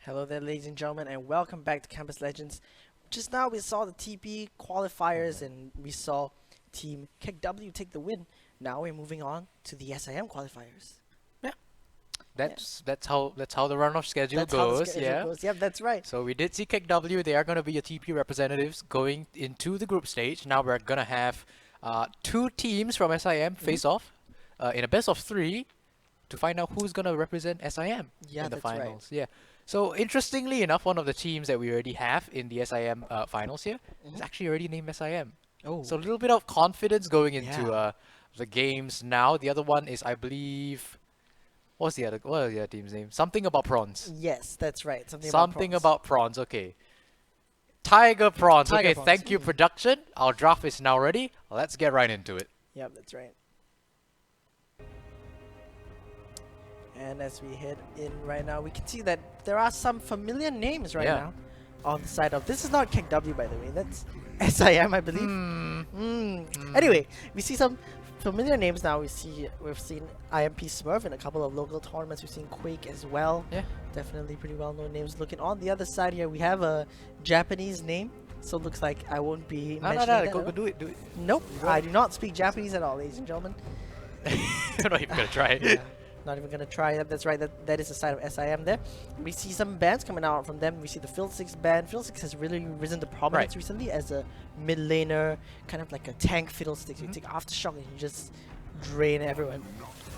Hello there, ladies and gentlemen, and welcome back to Campus Legends. Just now we saw the TP qualifiers and we saw Team KW take the win. Now we're moving on to the SIM qualifiers. Yeah, that's how the run-off schedule That's how the goes. schedule Yeah. goes. Yep, that's right. So we did see KW. They are going to be your TP representatives going into the group stage. Now we're gonna have two teams from SIM face off in a best of three to find out who's gonna represent SIM Yeah, in the that's right. finals. Yeah. So interestingly enough, one of the teams that we already have in the SIM finals here is actually already named SIM. Oh, So a little bit of confidence going into Yeah. the games now. The other one is, I believe, what are the other team's name? Something about prawns. yes, that's right. Something Something prawns. about prawns. Okay. Tigerprawns. Okay, Tigerprawns, thank you, production. Our draft is now ready. Let's get right into it. Yep, that's right. And as we head in right now, we can see that there are some familiar names right Yeah. now on the side of. This is not KW, by the way. That's SIM, I believe. Anyway, we see some familiar names now. We've seen IMP Smurf in a couple of local tournaments. We've seen Quake as well. Yeah. Definitely pretty well-known names. Looking on the other side here, we have a Japanese name. So it looks like I won't be No, mentioning that. go at all. do it, do it. Nope, Go I on. do not speak Japanese at all, ladies and gentlemen. I'm not even gonna try it. Yeah, not even gonna try that. That's right. That is the side of SIM there. We see some bands coming out from them. We see the Phil6 band. Phil6 has really risen to prominence recently as a mid laner, kind of like a tank Fiddlesticks. You take aftershock and you just drain everyone.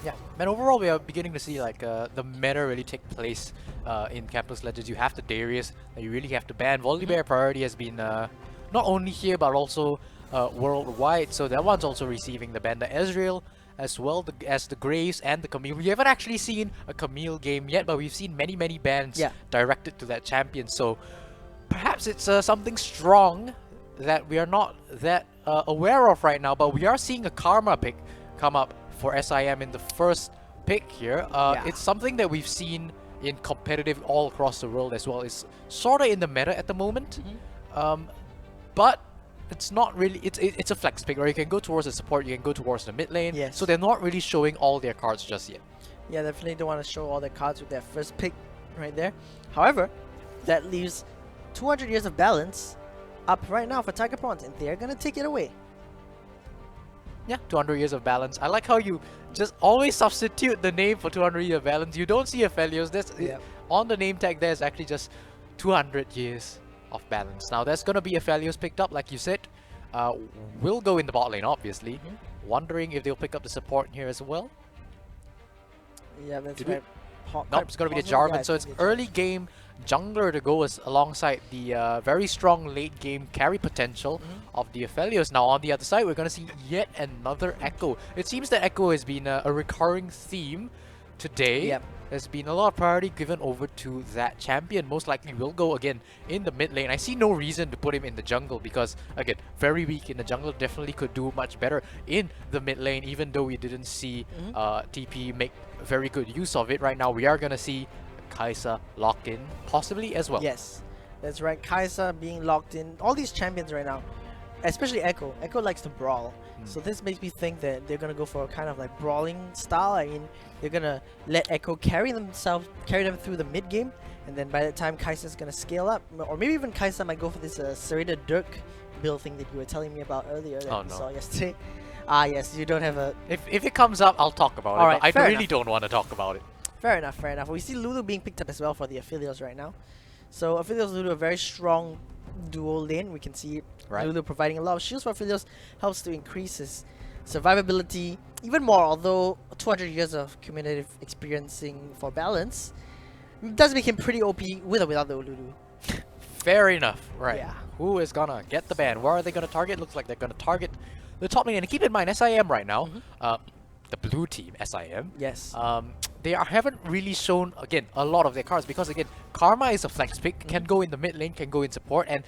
Yeah, and overall we are beginning to see like the meta really take place in Campus Legends. You have the Darius that you really have to ban. Volibear priority has been not only here but also worldwide, so that one's also receiving the ban. The Ezreal as well as the Graves and the Camille. We haven't actually seen a Camille game yet, but we've seen many bans directed to that champion. So perhaps it's something strong that we are not that aware of right now, but we are seeing a Karma pick come up for SIM in the first pick here. It's something that we've seen in competitive all across the world as well. It's sort of in the meta at the moment, but it's not really. It's a flex pick, right? You can go towards the support, you can go towards the mid lane. Yes. So they're not really showing all their cards just yet. Yeah, definitely don't want to show all their cards with their first pick right there. However, that leaves 200 years of balance up right now for Tigerprawns, and they're gonna take it away. Yeah, 200 years of balance. I like how you just always substitute the name for 200 years of balance. You don't see Aphelios. That's on the name tag. There's actually just 200 years of balance. Now there's gonna be Aphelios picked up, like you said. Will go in the bot lane, obviously. Wondering if they'll pick up the support here as well. Yeah, that's Did we- right. Nope, it's gonna be the Jarvan. So it's early game jungler to go alongside the very strong late game carry potential of the Aphelios. Now on the other side, we're gonna see yet another Echo. It seems that Echo has been a recurring theme today. Yep. There's been a lot of priority given over to that champion. Most likely will go again in the mid lane. I see no reason to put him in the jungle because, again, very weak in the jungle. Definitely could do much better in the mid lane, even though we didn't see TP make very good use of it. Right now, we are going to see Kai'Sa locked in, possibly as well. Yes, that's right. Kai'Sa being locked in. All these champions right now, especially Echo. Echo likes to brawl. So this makes me think that they're gonna go for a kind of like brawling style. I mean, they're gonna let Echo carry them through the mid game, and then by the time Kai'Sa's gonna scale up, or maybe even Kai'Sa might go for this Serena Dirk build thing that you were telling me about earlier that we saw yesterday. Ah, yes, you don't have a. If it comes up, I'll talk about All it. right, But I fair really enough. don't want to talk about it. Fair enough, fair enough. We see Lulu being picked up as well for the Aphelios right now. So Aphelios Lulu, a very strong duo lane. We can see Lulu providing a lot of shields for Aphelios, helps to increase his survivability even more, although 200 years of cumulative experiencing for balance does make him pretty OP with or without the Lulu. Fair enough. Right. Yeah. Who is gonna get the ban? Where are they gonna target? Looks like they're gonna target the top lane. And keep in mind, SIM right now, the blue team, SIM, Yes. haven't really shown, again, a lot of their cards because, again, Karma is a flex pick, can go in the mid lane, can go in support, and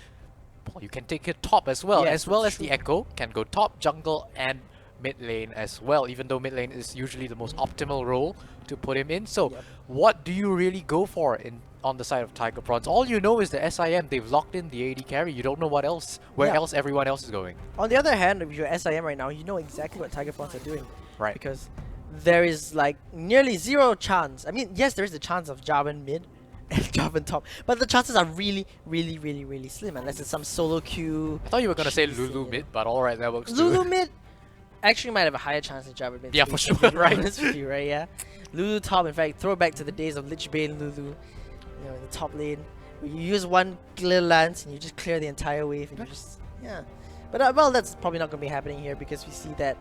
well, you can take it top as well. Yes, as well that's as the true. Echo can go top, jungle, and mid lane as well, even though mid lane is usually the most optimal role to put him in. So what do you really go for on the side of Tigerprawns? All you know is the SIM, they've locked in the AD carry. You don't know what else, where else everyone else is going. On the other hand, if you're SIM right now, you know exactly what Tigerprawns are doing. Right. Because there is like nearly zero chance. I mean, yes, there is a chance of Jarvan mid and drop and top. But the chances are really, really, really, really slim unless it's some solo queue. I thought you were gonna say cheesy, Lulu you mid, know. but alright, that works Lulu too. mid actually might have a higher chance than Jabba mid. Yeah, to for be sure, completely right? honest with you, right? Yeah. Lulu top, in fact, throw back to the days of Lich Bane Lulu. You know, in the top lane, where you use one clear lance and you just clear the entire wave and you just But well, that's probably not gonna be happening here because we see that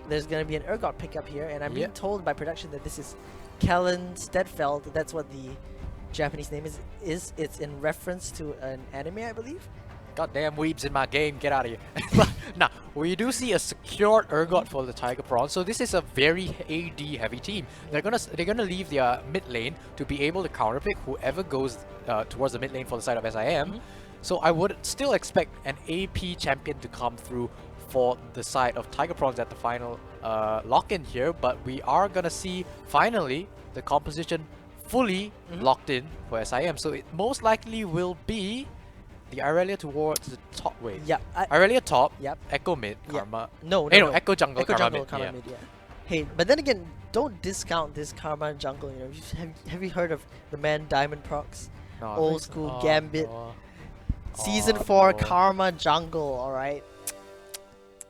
there's gonna be an Urgot pickup here, and I'm being told by production that this is Kellen Stedfeld. That's what the Japanese name is. It's in reference to an anime, I believe. Goddamn weebs in my game, get out of here. Now, we do see a secured Urgot for the Tigerprawns, so this is a very AD heavy team. They're gonna leave their mid lane to be able to counterpick whoever goes towards the mid lane for the side of SIM. So I would still expect an AP champion to come through for the side of Tigerprawns at the final lock-in here, but we are gonna see finally the composition fully locked in for SIM. So it most likely will be the Irelia towards the top wave. Yeah. Irelia top, Yep. Echo mid, Karma. No, Hey, no, Echo jungle, Echo Karma jungle, mid. Karma Yeah. mid, yeah. Hey, but then again, don't discount this Karma jungle. You know, have you heard of the man Diamond Procs? No, I Old think so. school Oh, Gambit. no. Season Oh, 4 no. Karma jungle. All right.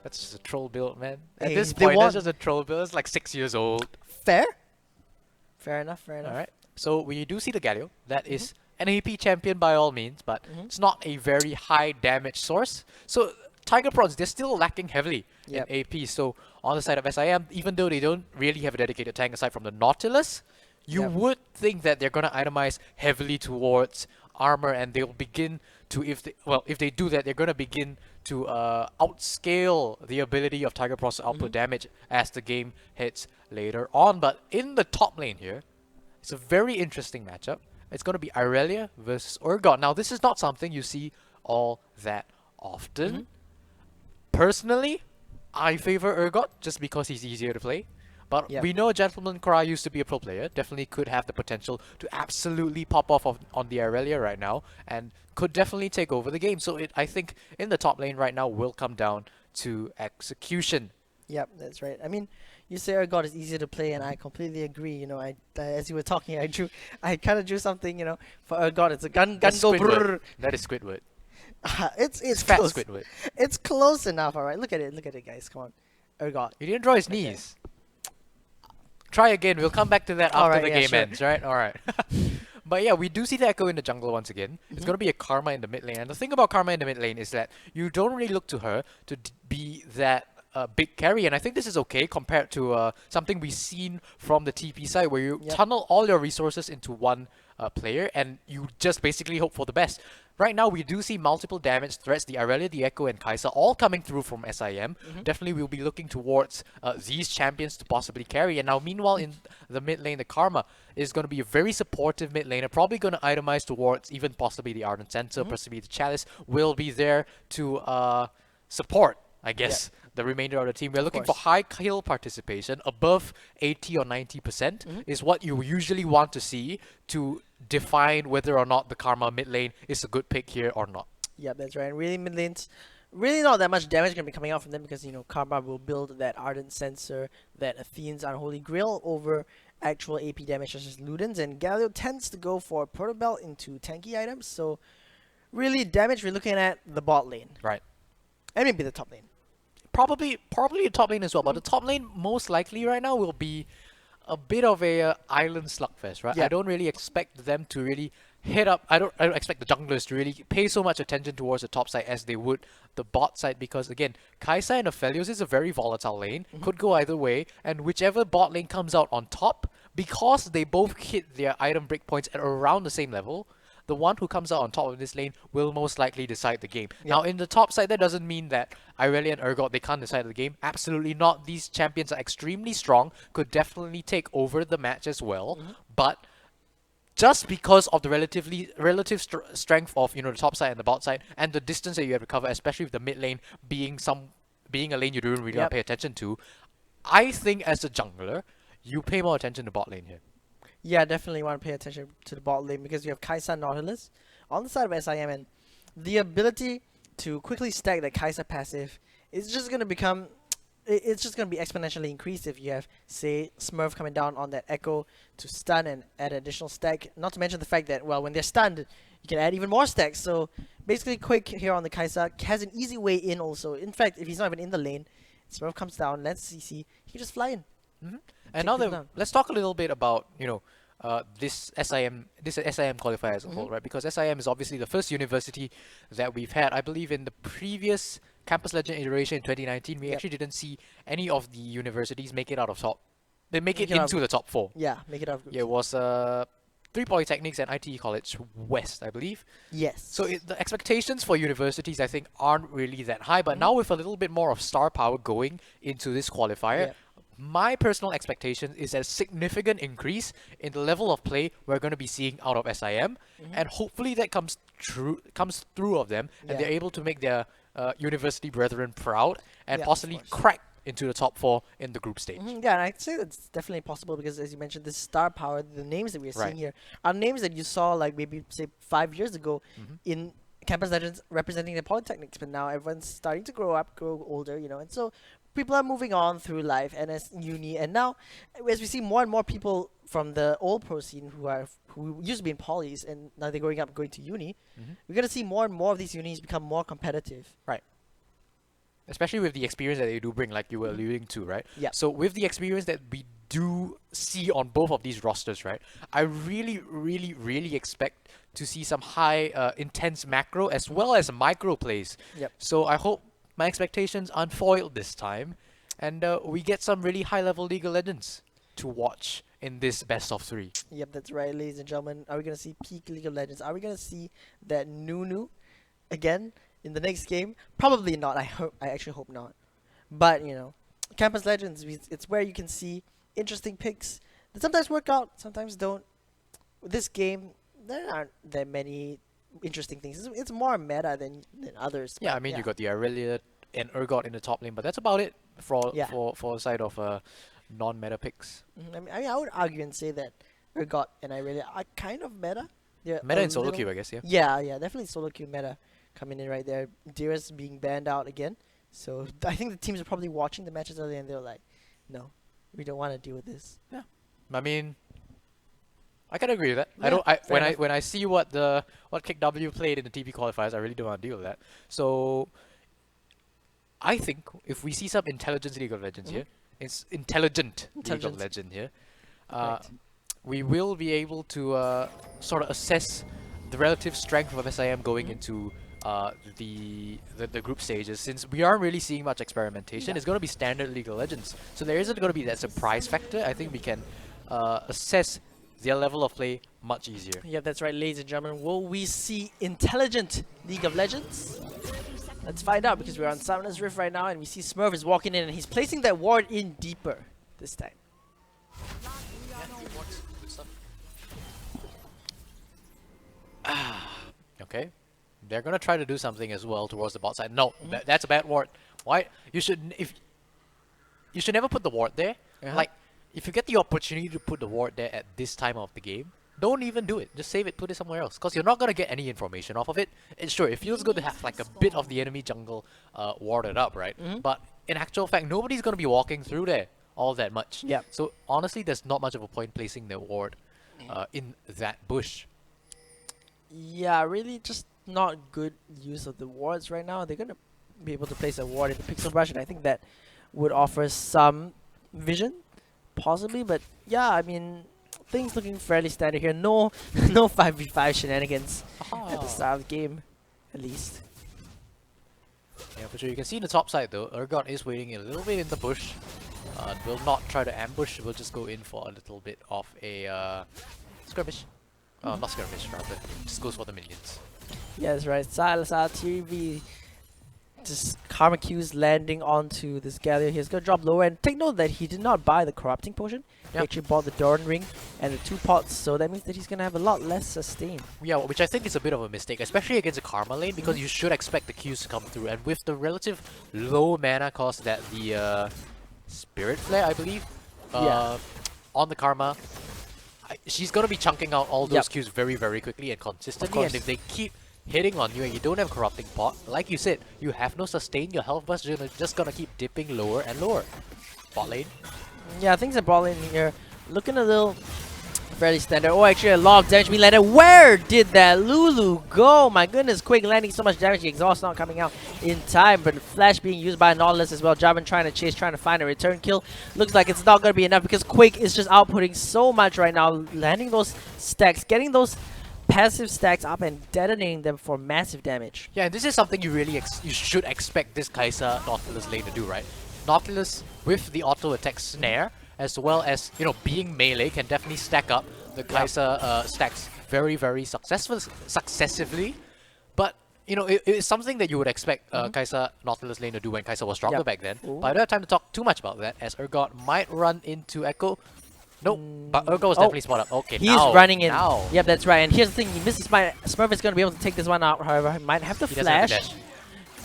That's just a troll build, man. At Hey, this they point, want- that's just a troll build. It's like 6 years old. Fair. Fair enough. Fair enough. Alright. So we do see the Galio. That is an AP champion by all means, but it's not a very high damage source. So Tigerprawns, they're still lacking heavily Yep. in AP. So on the side of SIM, even though they don't really have a dedicated tank aside from the Nautilus, you Yep. would think that they're gonna itemize heavily towards armor, and they'll begin to, if they do that, they're gonna begin to outscale the ability of Tigerprawns to output damage as the game hits later on. But in the top lane here, it's a very interesting matchup. It's going to be Irelia versus Urgot. Now, this is not something you see all that often. Personally, I favor Urgot just because he's easier to play. But Yep. we know Gentleman Cry used to be a pro player. Definitely could have the potential to absolutely pop off on the Irelia right now. And could definitely take over the game. So I think in the top lane right now will come down to execution. Yep, that's right. I mean, you say Urgot is easier to play, and I completely agree. You know, as you were talking, I kind of drew something. You know, for Urgot, it's a gun That's go Squidward. brrr. That is Squidward. It's Fat close. Squidward. It's close enough. All right, look at it, guys. Come on, Urgot. He didn't draw his Okay. knees. Try again. We'll come back to that after Alright, the yeah, game sure. ends, right? Alright. But yeah, we do see the Echo in the jungle once again. It's going to be a Karma in the mid lane. And the thing about Karma in the mid lane is that you don't really look to her to be that big carry. And I think this is okay compared to something we've seen from the TP side where you Yep. tunnel all your resources into one player and you just basically hope for the best. Right now, we do see multiple damage threats, the Irelia, the Echo, and Kai'Sa all coming through from SIM. Definitely, we'll be looking towards these champions to possibly carry. And now, meanwhile, in the mid lane, the Karma is going to be a very supportive mid laner, probably going to itemize towards even possibly the Ardent Center, possibly the Chalice, will be there to support, I guess, the remainder of the team. We're looking for course. high kill participation, above 80 or 90% is what you usually want to see to define whether or not the Karma mid lane is a good pick here or not. Yep, that's right. And really, mid lanes, really not that much damage gonna be coming out from them because you know Karma will build that Ardent Sensor, that Athene's Unholy Grail over actual AP damage such as Ludens, and Galio tends to go for Proto Belt into tanky items. So really, damage we're looking at the bot lane Right. and maybe the top lane. Probably the top lane as well, but the top lane most likely right now will be a bit of a island slugfest, right? Yeah. I don't really expect them to really hit up. I don't expect the junglers to really pay so much attention towards the top side as they would the bot side because again, Kai'Sa and Aphelios is a very volatile lane, could go either way, and whichever bot lane comes out on top, because they both hit their item breakpoints at around the same level, the one who comes out on top of this lane will most likely decide the game. Now, in the top side, that doesn't mean that Irelia and Urgot, they can't decide the game. Absolutely not. These champions are extremely strong, could definitely take over the match as well. But just because of the relative strength of the top side and the bot side, and the distance that you have to cover, especially with the mid lane being a lane you don't really want to pay attention to, I think as a jungler, you pay more attention to bot lane here. Yeah, definitely want to pay attention to the bot lane because you have Kai'Sa Nautilus on the side of SIM, and the ability to quickly stack that Kai'Sa passive is just going to become it's just going to be exponentially increased if you have, say, Smurf coming down on that Echo to stun and add additional stack. Not to mention the fact that, well, when they're stunned, you can add even more stacks. So basically, Quick here on the Kai'Sa has an easy way in also. In fact, if he's not even in the lane, Smurf comes down, lets CC, he can just fly in. And Take now people that down. let's talk a little bit about this SIM qualifier as a whole, right? Because SIM is obviously the first university that we've had. I believe in the previous Campus Legend iteration in 2019, we Yep. actually didn't see any of the universities make it out of top. They make it Make it out into the top 4. Yeah, make it out of groups. Yeah, it was 3 polytechnics and ITE College West, I believe. Yes. So the expectations for universities, I think, aren't really that high. But now with a little bit more of star power going into this qualifier, Yep. my personal expectation is a significant increase in the level of play we're going to be seeing out of SIM, and hopefully that comes through of them, and Yeah. they're able to make their university brethren proud and Yeah, of possibly course. crack into the top 4 in the group stage. Yeah, and I'd say that's definitely possible because, as you mentioned, this star power, the names that we're Right. seeing here are names that you saw like maybe say 5 years ago in Campus Legends representing the polytechnics, but now everyone's starting to grow up, grow older, and so people are moving on through life and as uni, and now as we see more and more people from the old pro scene who used to be in polys and now they're growing up going to uni, we're gonna see more and more of these unis become more competitive. Especially with the experience that they do bring, like you were alluding to, right? Yeah. So with the experience that we do see on both of these rosters, right? I really, really, really expect to see some high, intense macro as well as micro plays. Yep. So I hope my expectations aren't foiled this time, and we get some really high-level League of Legends to watch in this best of 3. Yep, that's right, ladies and gentlemen. Are we gonna see peak League of Legends? Are we gonna see that Nunu again in the next game? Probably not. I actually hope not. But Campus Legends, it's where you can see interesting picks that sometimes work out, sometimes don't. With this game, there aren't that many interesting things. It's more meta than others. Yeah, but I mean you got the Aurelia and Urgot in the top lane, but that's about it for Yeah. for a side of non-meta picks. I would argue and say that Urgot and Irelia are kind of meta. They're Meta a and solo little- queue, I guess. Yeah. Yeah, definitely solo queue meta coming in right there. Dearest being banned out again. So I think the teams are probably watching the matches earlier and they're like, no, we don't want to deal with this. I mean, I can agree with that. Yeah, fair enough. When I see what KickW played in the TV qualifiers, I really don't want to deal with that. So I think if we see some intelligent League of Legends here, it's intelligent League of Intelligent. Legends here, Correct. we will be able to sort of assess the relative strength of SIM going into the group stages. Since we aren't really seeing much experimentation, Yeah. it's going to be standard League of Legends. So there isn't going to be that surprise factor. I think we can assess their level of play much easier. Yeah, that's right, ladies and gentlemen. Will we see intelligent League of Legends? Let's find out because we're on Summoner's Rift right now and we see Smurf is walking in and he's placing that ward in deeper this time. Okay, they're gonna try to do something as well towards the bot side. No, that's a bad ward. Why? You should never put the ward there. Uh-huh. Like, if you get the opportunity to put the ward there at this time of the game, don't even do it. Just save it, put it somewhere else, because you're not gonna get any information off of it. And sure, it feels good to have like a bit of the enemy jungle warded up, right? But in actual fact, nobody's gonna be walking through there all that much. Yep. So honestly, there's not much of a point placing the ward in that bush. Yeah, really just not good use of the wards right now. They're gonna be able to place a ward in the Pixel Brush and I think that would offer some vision, possibly, but yeah, I mean things looking fairly standard here. No 5v5 shenanigans at the start of the game, at least. Yeah, for sure. You can see in the top side though, Urgot is waiting a little bit in the bush. Will not try to ambush, we'll just go in for a little bit of a skirmish. Not skirmish, rather. Just goes for the minions. Yeah, that's right. Salazar TV. Just Karma Q's landing onto this Galio. He's gonna drop lower and take note that he did not buy the corrupting potion. He Yep. actually bought the Doran ring and the 2 pots, so that means that he's gonna have a lot less sustain. Yeah, which I think is a bit of a mistake, especially against a Karma lane, because you should expect the Qs to come through. And with the relative low mana cost that the Spirit Flare, I believe, Yeah. on the Karma, she's gonna be chunking out all those Yep. Qs very, very quickly and consistently. course. And if they keep hitting on you and you don't have Corrupting Pot, like you said, you have no sustain, your health bar is just gonna keep dipping lower and lower. Bot lane. Yeah, things are ball lane here. Looking a little fairly standard. Oh, actually a lot of damage being landed. Where did that Lulu go? My goodness, Quick landing so much damage. The exhaust not coming out in time, but Flash being used by Nautilus as well. Jarvan trying to chase, trying to find a return kill. Looks like it's not going to be enough because Quick is just outputting so much right now. Landing those stacks, getting those passive stacks up and detonating them for massive damage. Yeah, and this is something you really you should expect this Kai'Sa Nautilus lane to do, right? Nautilus with the auto attack snare, as well as, you know, being melee, can definitely stack up the Kai'Sa stacks very, very successively. But, you know, it's something that you would expect Kai'Sa Nautilus lane to do when Kai'Sa was stronger back then. But I don't have time to talk too much about that, as Urgot might run into Echo. Nope, but Urgot was definitely spot up. Okay, he's running in. Now. Yep, that's right. And here's the thing, he misses Smurf is going to be able to take this one out, however. He might have to flash.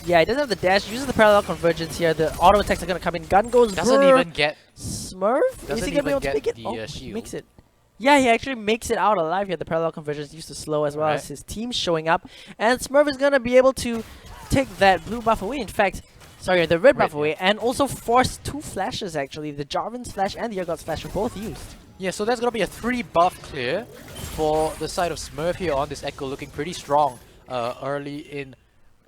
Yeah, he doesn't have the dash. Uses the parallel convergence here. The auto attacks are gonna come in. Gun goes. Doesn't even get. Smurf. Is he gonna be able to make it? Shield. Makes it. Yeah, he actually makes it out alive here. The parallel convergence used to slow as well as his team showing up, and Smurf is gonna be able to take that blue buff away. In fact, sorry, the red buff away, and also force 2 flashes actually. The Jarvan's flash and the Urgot's flash were both used. Yeah, so that's gonna be a 3 buff clear for the side of Smurf here on this Echo, looking pretty strong early in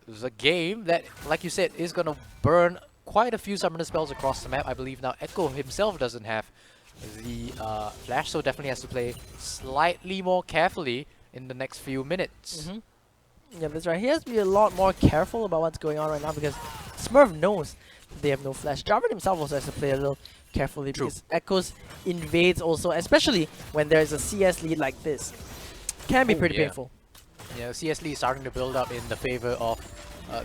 the game that, like you said, is gonna burn quite a few summoner spells across the map. I believe now Echo himself doesn't have the flash, so definitely has to play slightly more carefully in the next few minutes. Yeah, that's right. He has to be a lot more careful about what's going on right now because Smurf knows they have no flash. Jarvan himself also has to play a little carefully because Echo's invades also, especially when there's a CS lead like this. Can be pretty painful. Yeah, CS lead is starting to build up in the favor of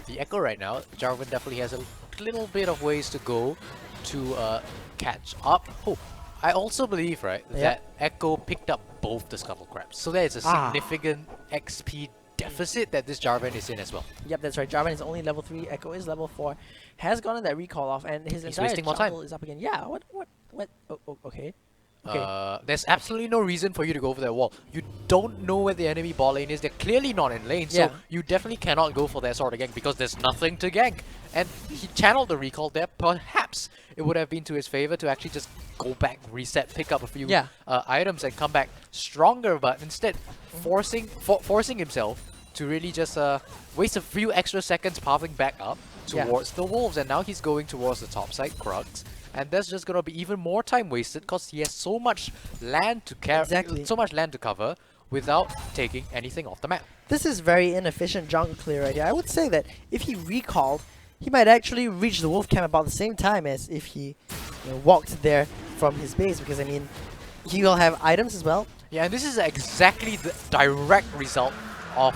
the Echo right now. Jarvan definitely has a little bit of ways to go to catch up. Oh, I also believe, that Echo picked up both the Scuttle Crabs. So there is a significant XP deficit that this Jarvan is in as well. Yep, that's right. Jarvan is only level 3, Echo is level 4. Has gotten that recall off, and his entire jungle is up again. Yeah, what? Oh, okay. There's absolutely no reason for you to go for that wall. You don't know where the enemy ball lane is. They're clearly not in lane, so you definitely cannot go for that sort of gank because there's nothing to gank. And he channeled the recall there. Perhaps it would have been to his favor to actually just go back, reset, pick up a few items and come back stronger, but instead forcing himself to really just waste a few extra seconds pathing back up towards the wolves. And now he's going towards the top side, Krugs. And that's just gonna be even more time wasted because he has so much land to carry, so much land to cover without taking anything off the map. This is very inefficient jungle clear right here. I would say that if he recalled, he might actually reach the wolf camp about the same time as if he walked there from his base, because I mean, he will have items as well. Yeah, and this is exactly the direct result of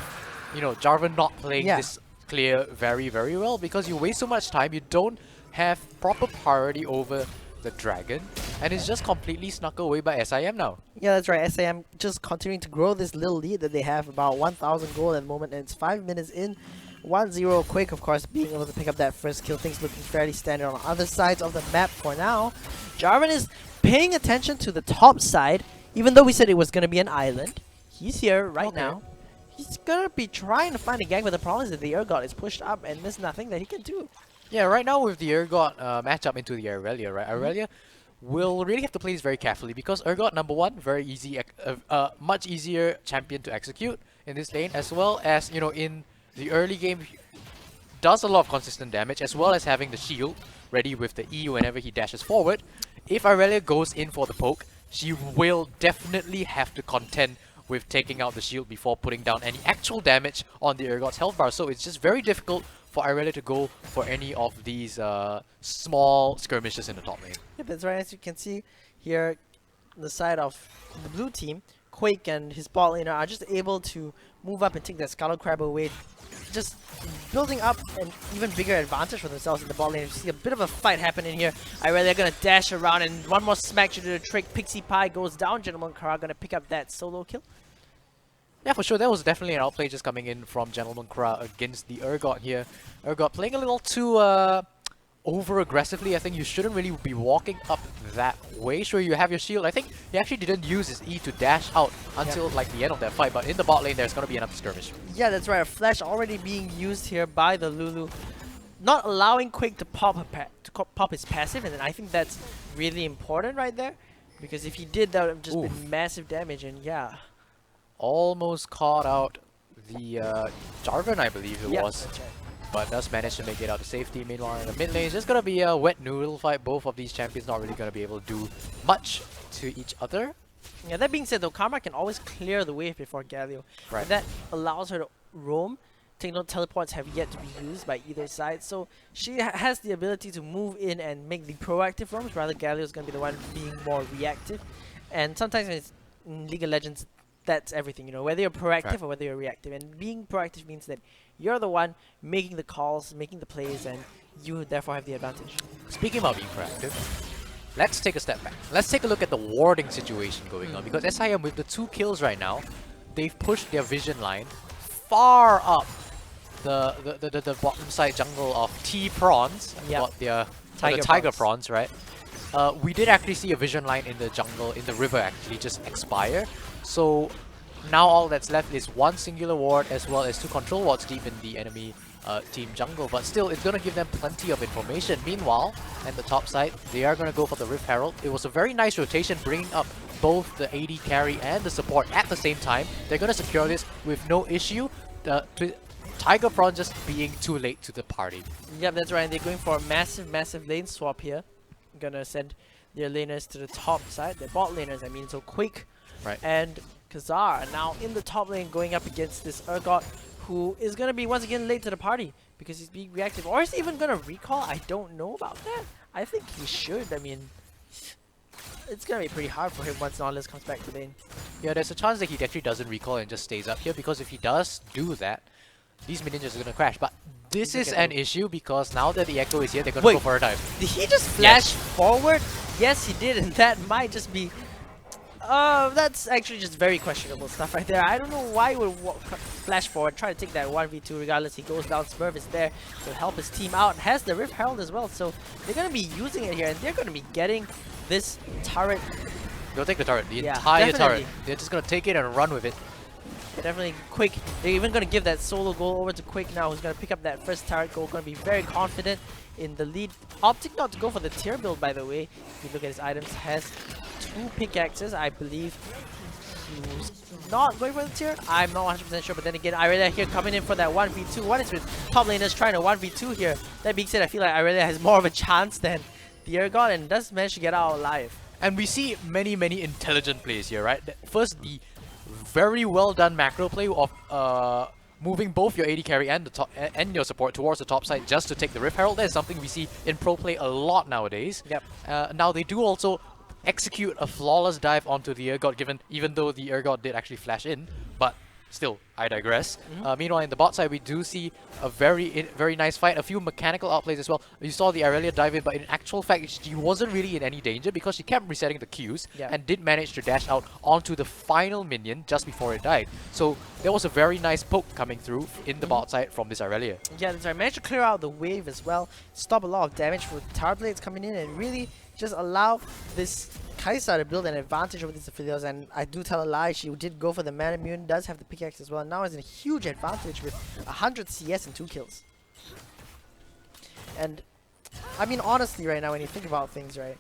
Jarvan not playing this clear very, very well, because you waste so much time, you don't have proper priority over the dragon, and it's just completely snuck away by SIM now. Yeah, that's right. SIM just continuing to grow this little lead that they have, about 1,000 gold at the moment, and it's 5 minutes in. 1-0 Quick, of course, being able to pick up that first kill. Things looking fairly standard on the other sides of the map for now. Jarvan is paying attention to the top side, even though we said it was going to be an island. He's here right now. He's going to be trying to find a gank, but the problem is that the Urgot is pushed up and there's nothing that he can do. Yeah, right now with the Urgot matchup into the Aurelia, right? Aurelia will really have to play this very carefully because Urgot, number one, very easy, much easier champion to execute in this lane, as well as, in the early game, does a lot of consistent damage, as well as having the shield ready with the E whenever he dashes forward. If Aurelia goes in for the poke, she will definitely have to contend with taking out the shield before putting down any actual damage on the Urgot's health bar. So it's just very difficult for Aurelia to go for any of these small skirmishes in the top lane. Yep, that's right. As you can see here, the side of the blue team, Quake and his bot laner are just able to move up and take that Scuttle Crab away, just building up an even bigger advantage for themselves in the bot lane. You see a bit of a fight happening here. Aurelia gonna dash around, and one more smack to do the trick. Pixie Pie goes down. Gentleman Kara gonna pick up that solo kill. Yeah, for sure. That was definitely an outplay just coming in from Gentleman Kra against the Urgot here. Urgot playing a little too over aggressively. I think you shouldn't really be walking up that way. Sure, you have your shield. I think he actually didn't use his E to dash out until like the end of that fight, but in the bot lane there's going to be another skirmish. Yeah, that's right. A flash already being used here by the Lulu, not allowing Quake to pop his passive, and then I think that's really important right there, because if he did, that would have just been massive damage. And yeah, almost caught out the Jarvan, I believe it was. That's right. But does manage to make it out to safety. Meanwhile, in the mid lane, it's just going to be a wet noodle fight. Both of these champions not really going to be able to do much to each other. Yeah, that being said though, Karma can always clear the wave before Galio. Right. And that allows her to roam. Take note, teleports have yet to be used by either side, so she has the ability to move in and make the proactive roams, rather Galio is going to be the one being more reactive. And sometimes when it's in League of Legends, that's everything, you know, whether you're proactive or whether you're reactive. And being proactive means that you're the one making the calls, making the plays, and you therefore have the advantage. Speaking about being proactive, let's take a step back. Let's take a look at the warding situation going on, because SIM with the 2 kills right now, they've pushed their vision line far up the bottom side jungle of T-Prawns, the Tigerprawns, right? We did actually see a vision line in the jungle, in the river actually, just expire. So now all that's left is 1 singular ward as well as 2 control wards deep in the enemy team jungle. But still, it's going to give them plenty of information. Meanwhile, at the top side, they are going to go for the Rift Herald. It was a very nice rotation, bringing up both the AD carry and the support at the same time. They're going to secure this with no issue. Tigerprawn just being too late to the party. Yep, that's right. They're going for a massive lane swap here. Gonna send their laners to the top side. Their bot laners, I mean. So Quake and Khazar are now in the top lane going up against this Urgot, who is gonna be once again late to the party because he's being reactive. Or is he even gonna recall? I don't know about that. I think he should. I mean, it's gonna be pretty hard for him once Nautilus comes back to lane. Yeah, there's a chance that he actually doesn't recall and just stays up here, because if he does do that, these minions are going to crash. But this is an issue because now that the Echo is here, they're going to go for a dive. Did he just flash forward? Yes, he did, and that might just be... that's actually just very questionable stuff right there. I don't know why he would flash forward, try to take that 1v2 regardless. He goes down, Smurf is there to help his team out. Has the Rift Herald as well, so they're going to be using it here, and they're going to be getting this turret. They'll take the turret, the entire turret. They're just going to take it and run with it. Definitely Quick. They're even going to give that solo goal over to Quick now, who's going to pick up that first turret goal. Going to be very confident in the lead. Opting not to go for the tier build, by the way. If you look at his items, has 2 pickaxes. I believe he's not going for the tier. I'm not 100% sure, but then again, Irelia here coming in for that 1v2. What is with top laners trying to 1v2 here? That being said, I feel like Irelia has more of a chance than the Urgot and does manage to get out alive. And we see many intelligent plays here, right? First, the very well done macro play of moving both your AD carry and the top and your support towards the top side just to take the Rift Herald. That is something we see in pro play a lot nowadays. Yep. Now they do also execute a flawless dive onto the Urgot, even though the Urgot did actually flash in, but still, I digress. Meanwhile, in the bot side, we do see a very nice fight. A few mechanical outplays as well. You saw the Irelia dive in, but in actual fact, she wasn't really in any danger because she kept resetting the Qs and did manage to dash out onto the final minion just before it died. So there was a very nice poke coming through in the bot side from this Irelia. Yeah, that's right. Managed to clear out the wave as well, stop a lot of damage for Tower Blades coming in, and really just allow this Kai'Sa to build an advantage over these Aphelios. And I do tell a lie, she did go for the mana immune, does have the pickaxe as well. Now is in a huge advantage with 100 CS and 2 kills. And I mean, honestly, right now, when you think about things, right,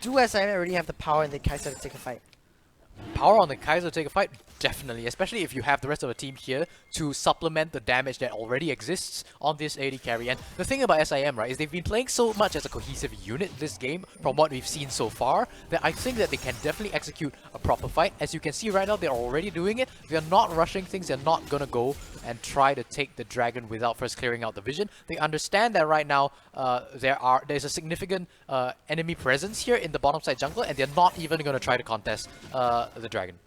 do SIM already have the power in the Kai'Sa to take a fight? Power on the Kai'Sa to take a fight? Definitely, especially if you have the rest of the team here to supplement the damage that already exists on this AD carry. And the thing about SIM, right, is they've been playing so much as a cohesive unit this game from what we've seen so far that I think that they can definitely execute a proper fight. As you can see right now, they're already doing it. They're not rushing things. They're not gonna go and try to take the dragon without first clearing out the vision. They understand that right now there's a significant enemy presence here in the bottom side jungle, and they're not even gonna try to contest the dragon.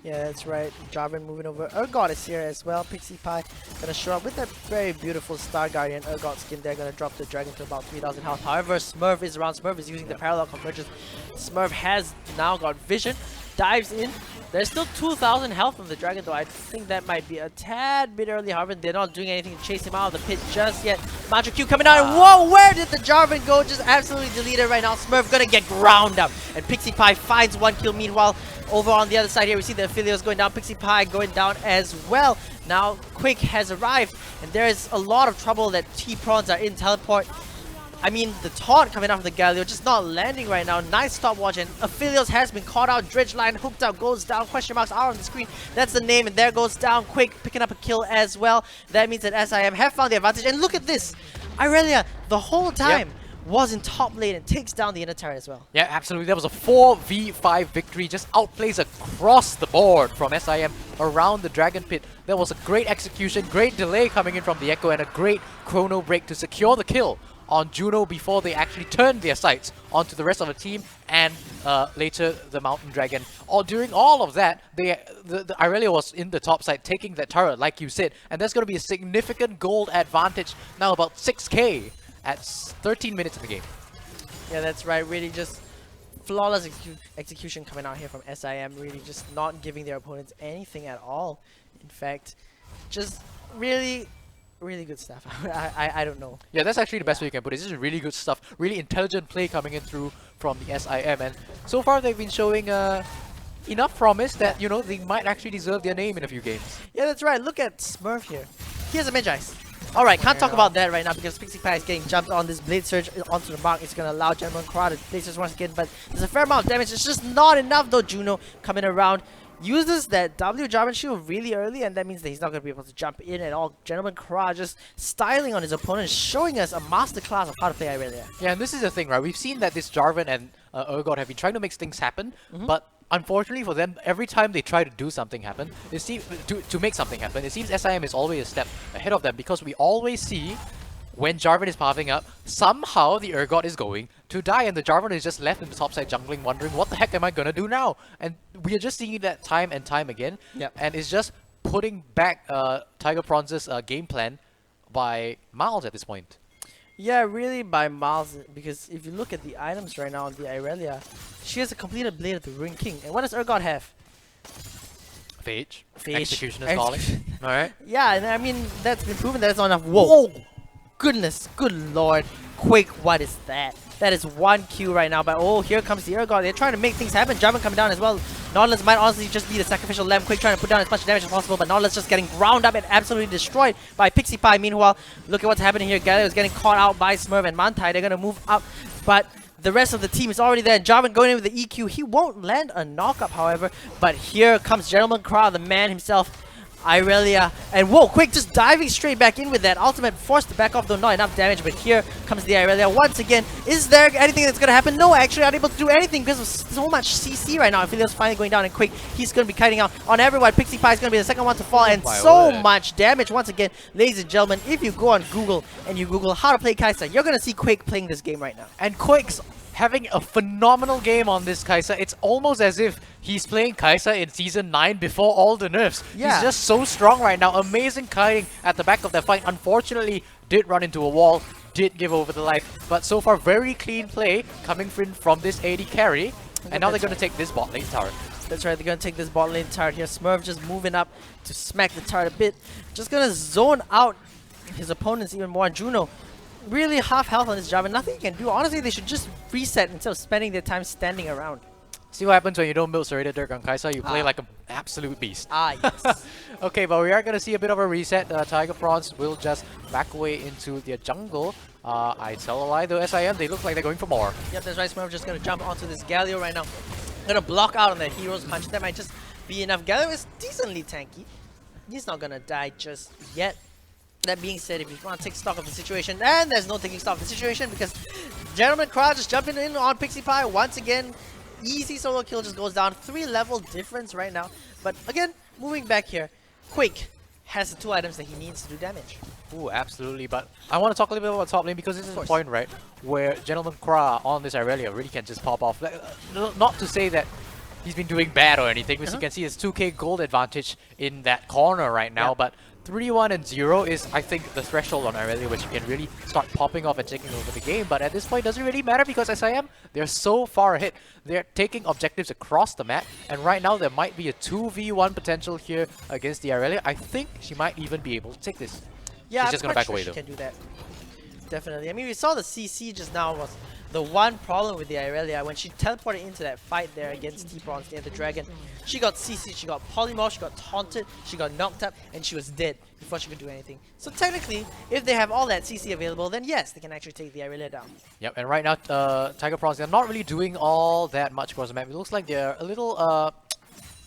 Yeah, that's right. Jarvan moving over. Urgot is here as well. Pixie Pie gonna show up with that very beautiful Star Guardian Urgot skin. They're gonna drop the dragon to about 3000 health. However, Smurf is around. Smurf is using the parallel convergence. Smurf has now got vision. dives in. There's still 2,000 health from the dragon, though. I think that might be a tad bit early. However, they're not doing anything to chase him out of the pit just yet. Mantra Q coming out, and whoa, where did the Jarvan go? Just absolutely deleted right now. Smurf gonna get ground up, and Pixie Pie finds 1 kill. Meanwhile, over on the other side here, we see the Aphelios going down, Pixie Pie going down as well. Now, Quick has arrived, and there is a lot of trouble that T-Prawns are in teleport. I mean, the taunt coming out from the Galio just not landing right now. Nice stopwatch, and Aphelios has been caught out. Dredge line hooked out, goes down. Question marks are on the screen. That's the name, and there goes down. Quick picking up a kill as well. That means that SIM have found the advantage. And look at this, Irelia the whole time was in top lane and takes down the inner turret as well. Yeah, absolutely. That was a 4v5 victory. Just outplays across the board from SIM around the Dragon Pit. That was a great execution, great delay coming in from the Echo, and a great chrono break to secure the kill on Juno before they actually turned their sights onto the rest of the team and later the Mountain Dragon. During all of that, the Irelia was in the top side taking that turret, like you said, and there's going to be a significant gold advantage, now about 6k at 13 minutes in the game. Yeah, that's right. Really just flawless execution coming out here from SIM, really just not giving their opponents anything at all. In fact, just really good stuff. I don't know. Yeah, that's actually the best way you can put it. This is really good stuff. Really intelligent play coming in through from the SIM, and so far they've been showing enough promise that, you know, they might actually deserve their name in a few games. Yeah, that's right. Look at Smurf here. He has a Magi-Ice. Alright, can't talk about that right now because Pixie Pie is getting jumped on this Blade Surge onto the mark. It's going to allow Gentleman Crowd to Blade Surge once again, but there's a fair amount of damage. It's just not enough though. Juno coming around. Uses that W Jarvan shield really early, and that means that he's not going to be able to jump in at all. Gentleman Kra just styling on his opponent, showing us a masterclass of how to play Irelia. Yeah, and this is the thing, right? We've seen that this Jarvan and Urgot have been trying to make things happen, but unfortunately for them, every time they try to do something happen, it seems to make something happen, it seems SIM is always a step ahead of them, because we always see when Jarvan is popping up, somehow the Urgot is going to die, and the Jarvan is just left in the top side jungling, wondering what the heck am I gonna do now? And we are just seeing that time and time again. Yep. And it's just putting back Tigerprawns' game plan by Miles at this point. Yeah, really by Miles, because if you look at the items right now on the Irelia, she has a completed Blade of the Ruin King. And what does Urgot have? Phage. Phage. Executioner's calling. Alright. Yeah, and I mean, that's been proven that it's not enough. Whoa! Goodness, good lord. Quick, what is that? That is 1 Q right now, but oh, here comes the Urgot. They're trying to make things happen. Jarvan coming down as well. Nautilus might honestly just be the sacrificial lamb. Quick trying to put down as much damage as possible, but Nautilus just getting ground up and absolutely destroyed by Pixie Pie. Meanwhile, look at what's happening here. Galio is getting caught out by Smurf and Mantai. They're going to move up, but the rest of the team is already there. Jarvan going in with the EQ. He won't land a knock-up, however, but here comes Gentleman Kra, the man himself. Irelia, and whoa, Quick just diving straight back in with that ultimate, forced to back off though, not enough damage, but here comes the Irelia once again. Is there anything that's gonna happen? No, actually not able to do anything because of so much CC right now. Aphelios finally going down, and Quick, he's gonna be kiting out on everyone. Pixie Pie is gonna be the second one to fall, and so much damage once again. Ladies and gentlemen, if you go on Google and you Google how to play Kai'Sa, you're gonna see Quick playing this game right now. And Quick's having a phenomenal game on this Kai'Sa. It's almost as if he's playing Kai'Sa in Season 9 before all the nerfs. Yeah. He's just so strong right now. Amazing kiting at the back of that fight. Unfortunately, did run into a wall, did give over the life. But so far, very clean play coming from this AD carry. And now they're going to take this bot lane turret. That's right, they're going to take this bot lane turret here. Smurf just moving up to smack the turret a bit. Just going to zone out his opponents even more. Juno, really half health on this Jarvan. Nothing you can do. Honestly, they should just reset instead of spending their time standing around. See what happens when you don't build Serrated Dirk on Kai'Sa. You play like an absolute beast. Yes. Okay, but we are going to see a bit of a reset. Tigerprawns will just back away into their jungle. I tell a lie though, SIM, they look like they're going for more. Yep, that's right. Smurf just going to jump onto this Galio right now. Going to block out on that Hero's Punch. That might just be enough. Galio is decently tanky. He's not going to die just yet. That being said, if you want to take stock of the situation, and there's no taking stock of the situation because Gentleman Crowd just jumping in on Pixie Pie once again. Easy solo kill just goes down. 3-level difference right now. But again, moving back here, Quake has the 2 items that he needs to do damage. Ooh, absolutely. But I want to talk a little bit about top lane because this is a point, right, where Gentleman Kra on this Irelia really can just pop off. Like, not to say that he's been doing bad or anything, because you can see his 2k gold advantage in that corner right now, but 3-1 and 0 is, I think, the threshold on Irelia where she can really start popping off and taking over the game. But at this point, it doesn't really matter because SIM, they're so far ahead. They're taking objectives across the map, and right now there might be a 2v1 potential here against the Irelia. I think she might even be able to take this. Yeah, she's just gonna back away though. She can do that. Definitely. I mean, we saw the CC just now was the one problem with the Irelia. When she teleported into that fight there against Tigerprawns near the dragon, she got CC, she got polymorphed, she got taunted, she got knocked up, and she was dead before she could do anything. So technically, if they have all that CC available, then yes, they can actually take the Irelia down. Yep, and right now, Tigerprawns, they're not really doing all that much across the map. It looks like they're a little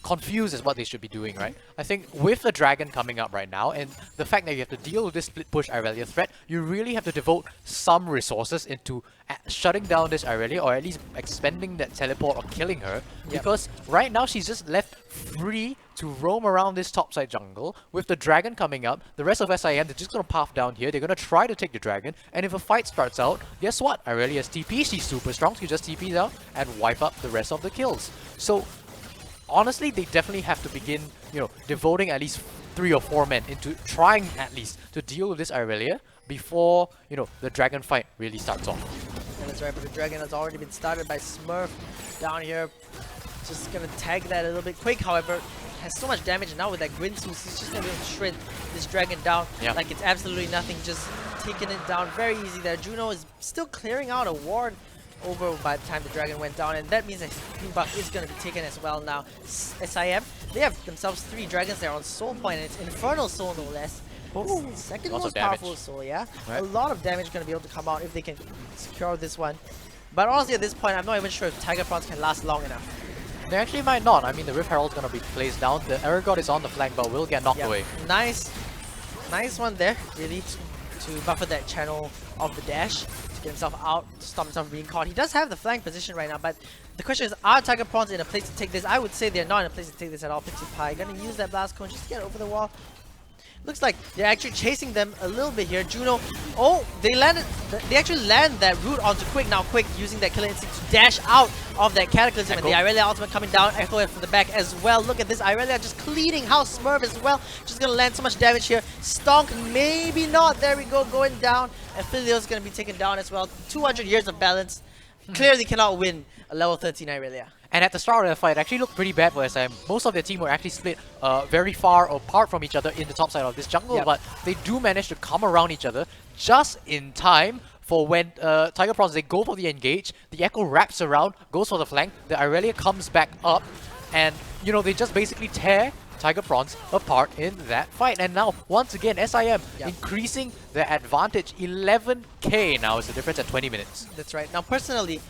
confused as what they should be doing, right? I think with the dragon coming up right now and the fact that you have to deal with this split push Irelia threat, you really have to devote some resources into shutting down this Irelia, or at least expending that teleport or killing her. Because right now she's just left free to roam around this topside jungle. With the dragon coming up, the rest of SIM, they're just gonna path down here, they're gonna try to take the dragon, and if a fight starts out, guess what? Irelia's TP, she's super strong, so you just TP down and wipe up the rest of the kills. So honestly, they definitely have to begin, devoting at least 3 or 4 men into trying at least to deal with this Irelia before, the dragon fight really starts off. And that's right, but the dragon has already been started by Smurf down here. Just gonna tag that a little bit quick, however, has so much damage, and now with that Gwynsu, he's just gonna be able to shred this dragon down like it's absolutely nothing, just taking it down very easy there. Juno is still clearing out a ward over by the time the dragon went down, and that means that Green buff is going to be taken as well now. SIM, they have themselves 3 dragons there on Soul Point, and it's Infernal Soul no less. Ooh, second lots most of damage. powerful soul, yeah? Right. A lot of damage going to be able to come out if they can secure this one. But honestly, at this point, I'm not even sure if Tigerprawns can last long enough. They actually might not. I mean, the Rift Herald's going to be placed down. The Error God is on the flank, but will get knocked away. Nice one there, really, to buffer that channel of the dash. Get himself out to stop himself from being caught. He does have the flank position right now, but the question is, are Tigerprawns in a place to take this? I would say they're not in a place to take this at all. Pixie Pie gonna use that blast cone just to get over the wall. Looks like they're actually chasing them a little bit here. Juno, oh, they actually land that root onto Quick. Now Quick using that killer instinct to dash out of that Cataclysm, and the Irelia ultimate coming down, Echo from the back as well. Look at this, Irelia just cleaning House Smurf as well. Just gonna land so much damage here. Stonk, maybe not. There we go, going down. And Filio's gonna be taken down as well. 200 years of balance. Clearly cannot win a level 13 Irelia. And at the start of the fight, it actually looked pretty bad for SM. Most of their team were actually split very far apart from each other in the top side of this jungle, but they do manage to come around each other just in time for when Tigerprawns, they go for the engage, the Echo wraps around, goes for the flank, the Irelia comes back up, and they just basically tear Tigerprawns apart in that fight. And now, once again, SIM increasing their advantage. 11k now is the difference at 20 minutes. That's right. Now, personally,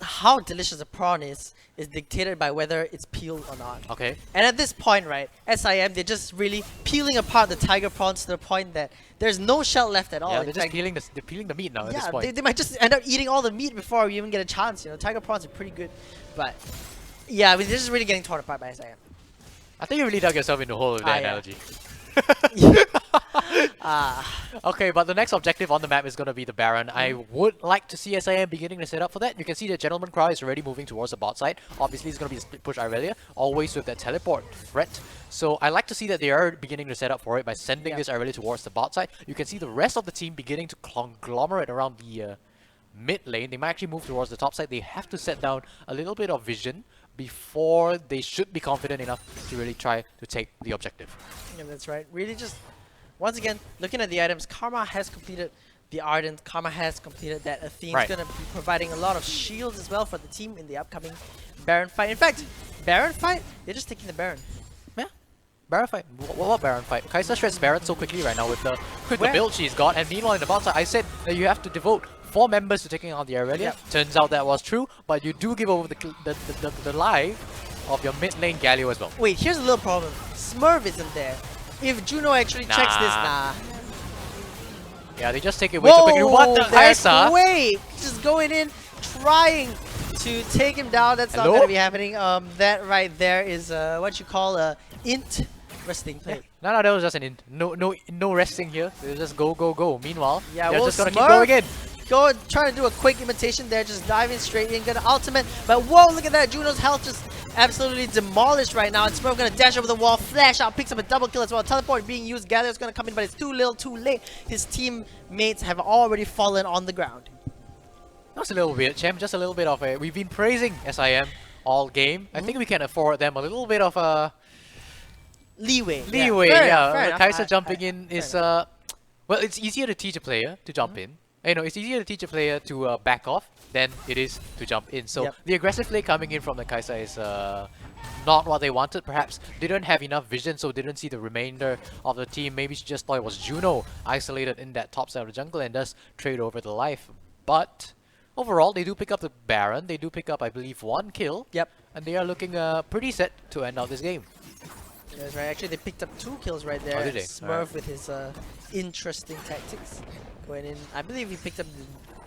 how delicious a prawn is dictated by whether it's peeled or not. Okay. And at this point, right, SIM, they're just really peeling apart the Tigerprawns to the point that there's no shell left at all. Yeah, they're just peeling the meat now at this point. They might just end up eating all the meat before we even get a chance. Tigerprawns are pretty good, but yeah, they're just really getting torn apart by SIM. I think you really dug yourself into a hole with that analogy. Okay, but the next objective on the map is going to be the Baron. I would like to see SIM beginning to set up for that. You can see the Gentleman Cry is already moving towards the bot side. Obviously, it's going to be a split push Irelia, always with that teleport threat. So I like to see that they are beginning to set up for it by sending this Irelia towards the bot side. You can see the rest of the team beginning to conglomerate around the mid lane. They might actually move towards the top side. They have to set down a little bit of vision before they should be confident enough to really try to take the objective. Yeah, that's right. Really just, once again, looking at the items, Karma has completed the Ardent, Karma has completed that Athene's going to be providing a lot of shields as well for the team in the upcoming Baron fight. In fact, Baron fight, they're just taking the Baron. Yeah, Baron fight. What Baron fight? Kai'Sa shreds Baron so quickly right now with the build she's got, and meanwhile in the bot side, I said that you have to devote 4 members to taking out the Irelia. Turns out that was true, but you do give over the life of your mid lane Galio as well. Wait, here's a little problem. Smurf isn't there. If Juno actually checks this, Yeah, they just take it way too quickly. What the Kai'Sa? Wait, just going in, trying to take him down. That's not going to be happening. That right there is what you call a int resting play. No, that was just an int. No resting here. They just go. Meanwhile, they're just gonna keep going in. Trying to do a quick imitation there, just diving straight in, gonna ultimate. But whoa, look at that! Juno's health just absolutely demolished right now. And Smurf gonna dash over the wall, flash out, picks up a double kill as well. Teleport being used, Gather's gonna come in, but it's too little, too late. His teammates have already fallen on the ground. That's a little weird, Champ. Just a little bit of a... We've been praising SIM all game. I think we can afford them a little bit of a... Leeway. Leeway, Fair yeah. enough. Kai'Sa jumping in is... well, it's easier to teach a player to jump in. You know, it's easier to teach a player to back off than it is to jump in. So the aggressive play coming in from the Kai'Sa is not what they wanted. Perhaps they don't have enough vision, so they didn't see the remainder of the team. Maybe she just thought it was Juno isolated in that top side of the jungle and does trade over the life. But overall, they do pick up the Baron. They do pick up, I believe, 1 kill. Yep. And they are looking pretty set to end out this game. That's right. Actually, they picked up 2 kills right there. Oh, did they? Smurf with his interesting tactics. Going in, I believe he picked up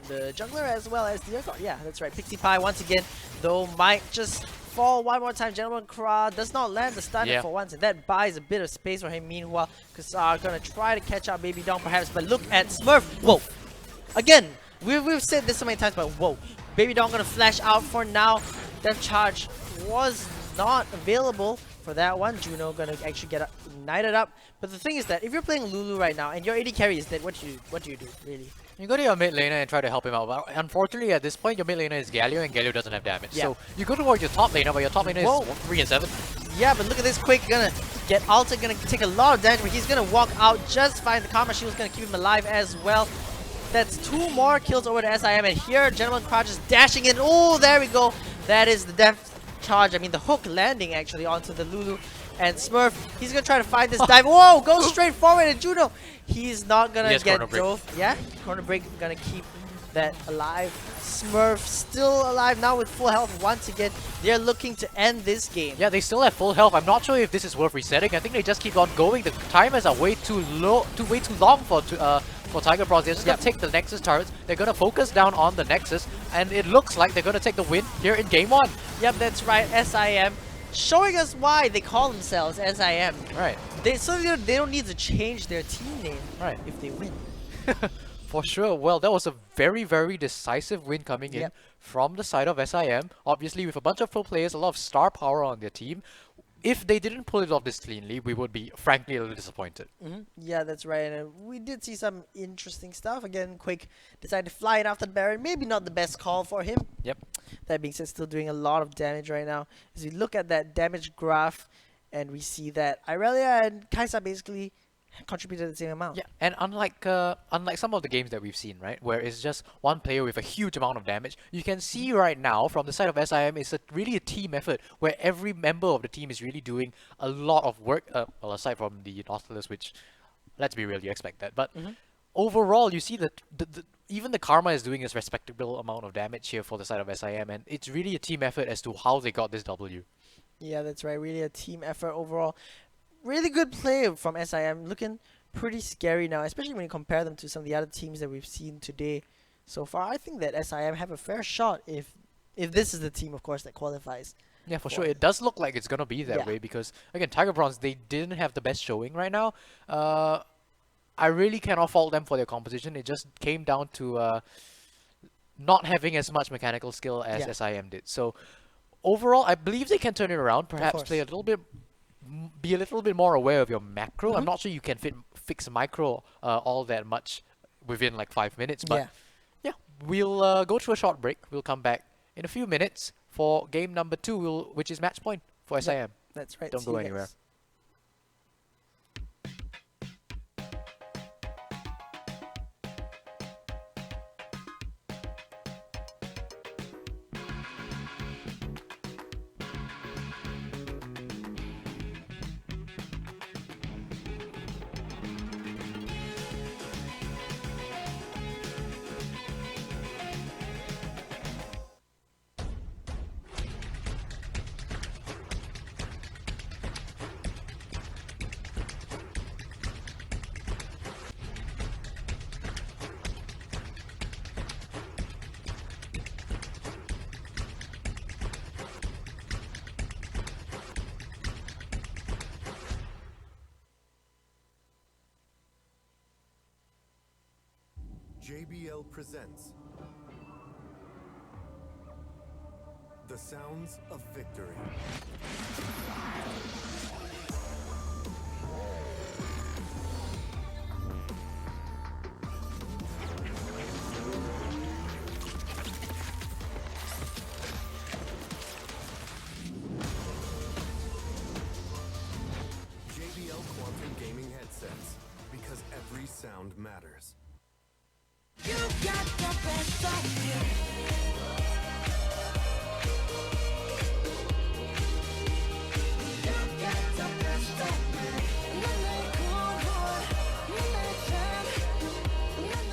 the jungler as well as the Earthguard. Yeah, that's right. Pixie Pie once again, though, might just fall one more time. Gentleman Kra does not land the stun for once, and that buys a bit of space for him. Meanwhile, Kasar gonna try to catch up Baby Dong perhaps, but look at Smurf. Whoa! Again, we've said this so many times, but whoa. Baby Dong gonna flash out for now. Death Charge was not available for that one. Juno gonna actually get ignited up. But the thing is that if you're playing Lulu right now and your AD carry is dead, what do you do, really? You go to your mid laner and try to help him out, but unfortunately at this point your mid laner is Galio and Galio doesn't have damage. So you go towards your top laner, but your top laner is 3 and 7. Yeah, but look at this Quick, gonna get ulted, gonna take a lot of damage, but he's gonna walk out just fine. The Karma Shield's gonna keep him alive as well. That's 2 more kills over to SIM, and here Gentleman Crouch is dashing in. Oh, there we go. That is the Death Charge, I mean the hook landing actually onto the Lulu. And Smurf, he's gonna try to find this dive. Whoa, goes straight forward, and Juno, he's not gonna get dove. Yeah, corner break gonna keep that alive. Smurf still alive now with full health once again. They're looking to end this game. Yeah, they still have full health. I'm not sure if this is worth resetting. I think they just keep on going. The timers are way too low, way too long for Tigerprawns. They're just gonna take the Nexus turrets. They're gonna focus down on the Nexus, and it looks like they're gonna take the win here in game 1. Yep, that's right. SIM showing us why they call themselves SIM. Right. They don't need to change their team name. Right. If they win. For sure. Well, that was a very, very decisive win coming in from the side of SIM. Obviously, with a bunch of pro players, a lot of star power on their team. If they didn't pull it off this cleanly, we would be frankly a little disappointed. Yeah, that's right. And we did see some interesting stuff. Again, Quake decided to fly it after the Baron. Maybe not the best call for him. Yep. That being said, still doing a lot of damage right now. As we look at that damage graph, and we see that Irelia and Kai'Sa basically contributed the same amount. Yeah, and unlike some of the games that we've seen, right, where it's just one player with a huge amount of damage, you can see right now from the side of SIM it's really a team effort where every member of the team is really doing a lot of work. Well, aside from the Nautilus, which, let's be real, you expect that. But overall, you see that even the Karma is doing a respectable amount of damage here for the side of SIM, and it's really a team effort as to how they got this W. Yeah, that's right. Really a team effort overall. Really good play from SIM, looking pretty scary now, especially when you compare them to some of the other teams that we've seen today so far. I think that SIM have a fair shot if this is the team, of course, that qualifies. Yeah, for sure. It does look like it's going to be that way because, again, Tigerprawns, they didn't have the best showing right now. I really cannot fault them for their composition. It just came down to not having as much mechanical skill as SIM did. So, overall, I believe they can turn it around. Perhaps play a little bit... Be a little bit more aware of your macro. I'm not sure you can fix micro all that much within like 5 minutes, but yeah, we'll go through a short break. We'll come back in a few minutes for game number 2, which is match point for SIM. That's right. Don't go anywhere. JBL presents the sounds of victory. JBL Quantum Gaming headsets, because every sound matters. You got the best of me. You got the best of me. 넌 나의 cool boy, 넌 나의 fan. 난 너만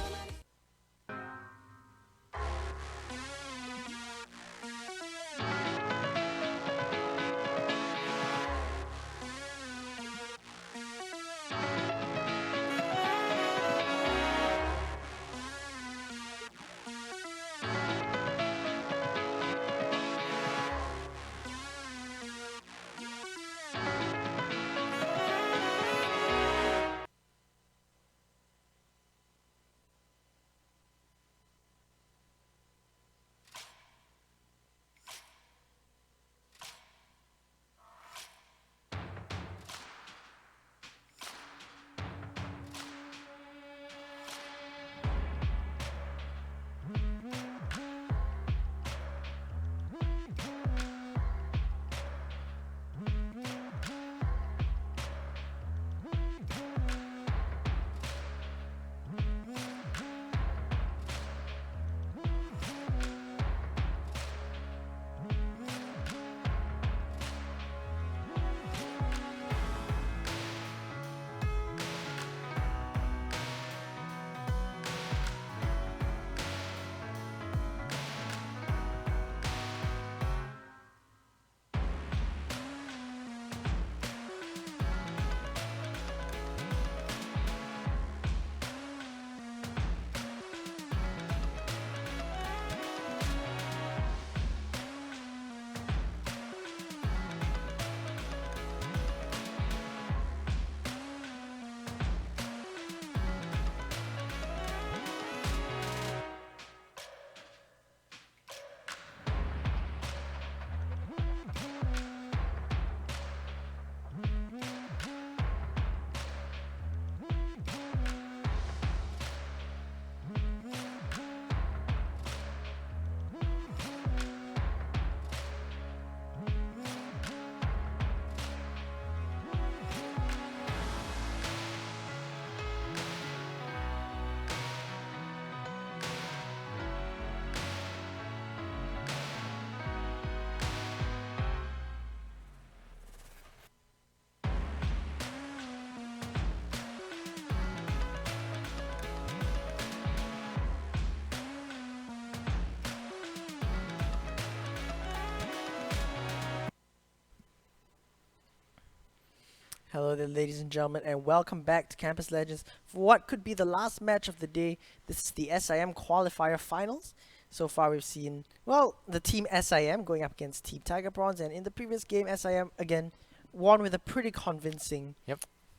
Hello there, ladies and gentlemen, and welcome back to Campus Legends for what could be the last match of the day. This is the SIM Qualifier Finals. So far, we've seen, well, the team SIM going up against Team Tigerprawns, and in the previous game, SIM, again, won with a pretty convincing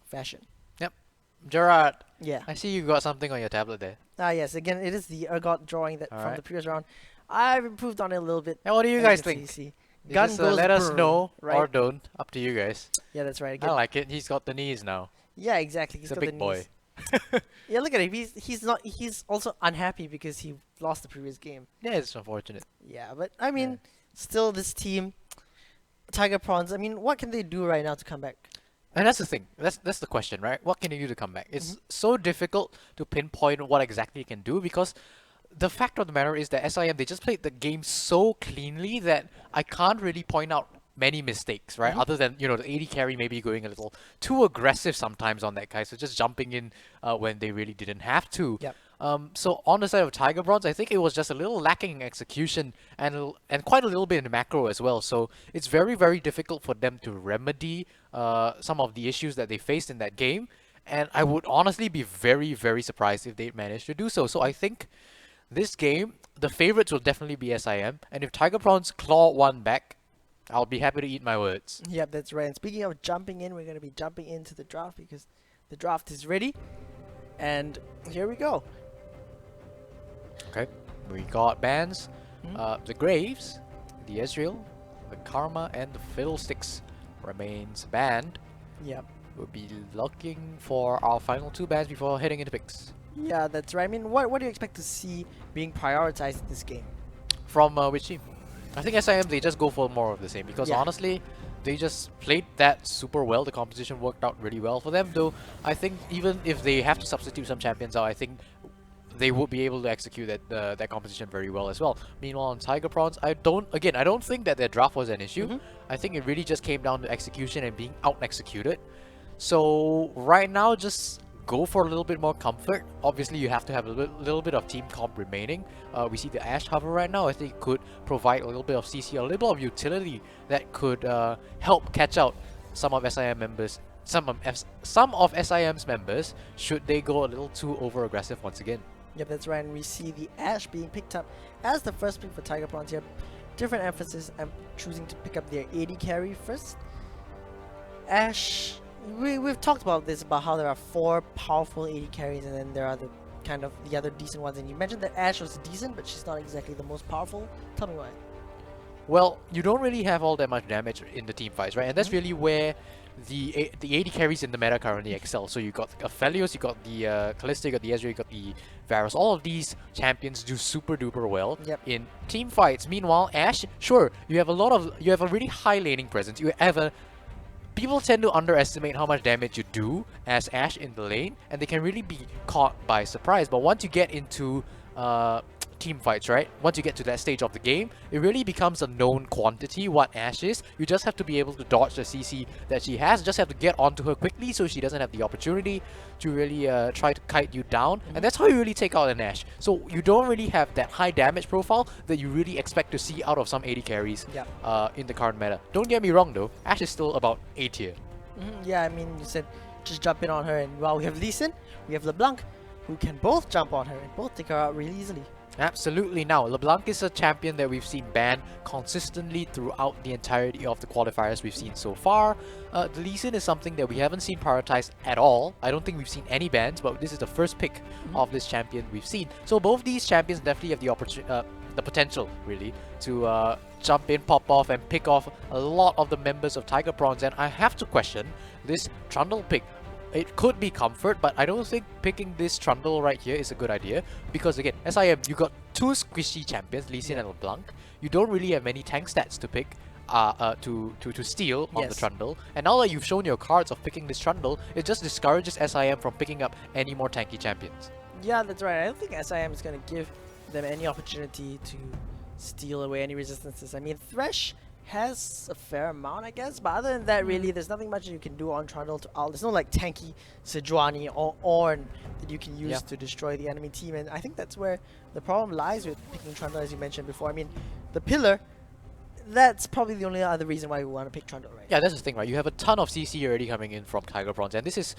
fashion. Gerard, Yeah. I see you got something on your tablet there. Yes, again, it is the ergot drawing that from Alright. the previous round. I've improved on it a little bit. And what do you as guys can think? see. You Gun just, goes let us brr, know right? or don't. Up to you guys. Yeah, that's right. I Again, like it. He's got the knees now. yeah, exactly. He's He's a got big the boy. knees. Yeah, look at him. He's also unhappy because he lost the previous game. Yeah, it's unfortunate. Yeah, but I mean, still this team, Tigerprawns. I mean, what can they do right now to come back? And that's the thing. That's the question, right? What can you do to come back? It's so difficult to pinpoint what exactly you can do because the fact of the matter is that SIM, they just played the game so cleanly that I can't really point out many mistakes, right? Other than, you know, the AD carry maybe going a little too aggressive sometimes on that guy, so just jumping in when they really didn't have to. Yep. So on the side of Tigerprawns, I think it was just a little lacking in execution and quite a little bit in macro as well. So it's very, very difficult for them to remedy some of the issues that they faced in that game. And I would honestly be very, very surprised if they managed to do so. So I think this game, the favorites will definitely be SIM. And if Tigerprawns claw one back, I'll be happy to eat my words. Yep, that's right. And speaking of jumping in, we're going to be jumping into the draft because the draft is ready. And here we go. Okay, we got bans. The Graves, the Ezreal, the Karma, and the Fiddlesticks remains banned. Yep. We'll be looking for our final 2 bans before heading into picks. Yeah, that's right. I mean, what do you expect to see being prioritized in this game? From which team? I think SIM, they just go for more of the same because Yeah. honestly, they just played that super well. The composition worked out really well for them, though I think even if they have to substitute some champions out, I think they would be able to execute that composition very well as well. Meanwhile, on Tigerprawns, I don't think that their draft was an issue. I think it really just came down to execution and being out-executed. So right now, just go for a little bit more comfort. Obviously, you have to have a little bit of team comp remaining. We see the Ashe hover right now. I think it could provide a little bit of CC, a little bit of utility that could help catch out some of SIM members. Some of SIM's members should they go a little too over-aggressive once again. Yep, that's right. And we see the Ashe being picked up as the first pick for Tigerprawns here. Different emphasis. I'm choosing to pick up their AD carry first. Ashe, we've talked about this, about how there are 4 powerful AD carries and then there are the other decent ones. And you mentioned that Ashe was decent, but she's not exactly the most powerful. Tell me why. Well, you don't really have all that much damage in the team fights, right? And that's really where the AD carries in the meta currently excel. So you got Aphelios, you got the Kalista, you got the Ezreal, you got the Varus. All of these champions do super duper well in team fights. Meanwhile, Ashe, sure, you have a really high laning presence. People tend to underestimate how much damage you do as Ashe in the lane, and they can really be caught by surprise. But once you get into team fights, right? Once you get to that stage of the game, it really becomes a known quantity what Ashe is. You just have to be able to dodge the CC that she has. Just have to get onto her quickly so she doesn't have the opportunity to really try to kite you down. And that's how you really take out an Ashe. So you don't really have that high damage profile that you really expect to see out of some AD carries in the current meta. Don't get me wrong though, Ashe is still about A tier. Yeah, I mean, you said just jump in on her, and while we have Lee Sin, we have LeBlanc, who can both jump on her and both take her out really easily. Absolutely. Now, LeBlanc is a champion that we've seen banned consistently throughout the entirety of the qualifiers we've seen so far. The Lee Sin is something that we haven't seen prioritized at all. I don't think we've seen any bans, but this is the first pick of this champion we've seen. So both these champions definitely have the opportunity, the potential, really, to jump in, pop off, and pick off a lot of the members of Tigerprawns. And I have to question this Trundle pick. It could be comfort, but I don't think picking this Trundle right here is a good idea. Because again, SIM, you got 2 squishy champions, Lee Sin and LeBlanc. You don't really have many tank stats to pick to steal on the Trundle. And now that you've shown your cards of picking this Trundle, it just discourages SIM from picking up any more tanky champions. Yeah, that's right. I don't think SIM is going to give them any opportunity to steal away any resistances. I mean, Thresh has a fair amount, I guess, but other than that, really, there's nothing much you can do on Trundle to ult. There's no like tanky Sejuani or Ornn that you can use to destroy the enemy team, and I think that's where the problem lies with picking Trundle, as you mentioned before. I mean, the pillar, that's probably the only other reason why we want to pick Trundle, right? Yeah, that's the thing, right? You have a ton of CC already coming in from Tigerprawns, and this is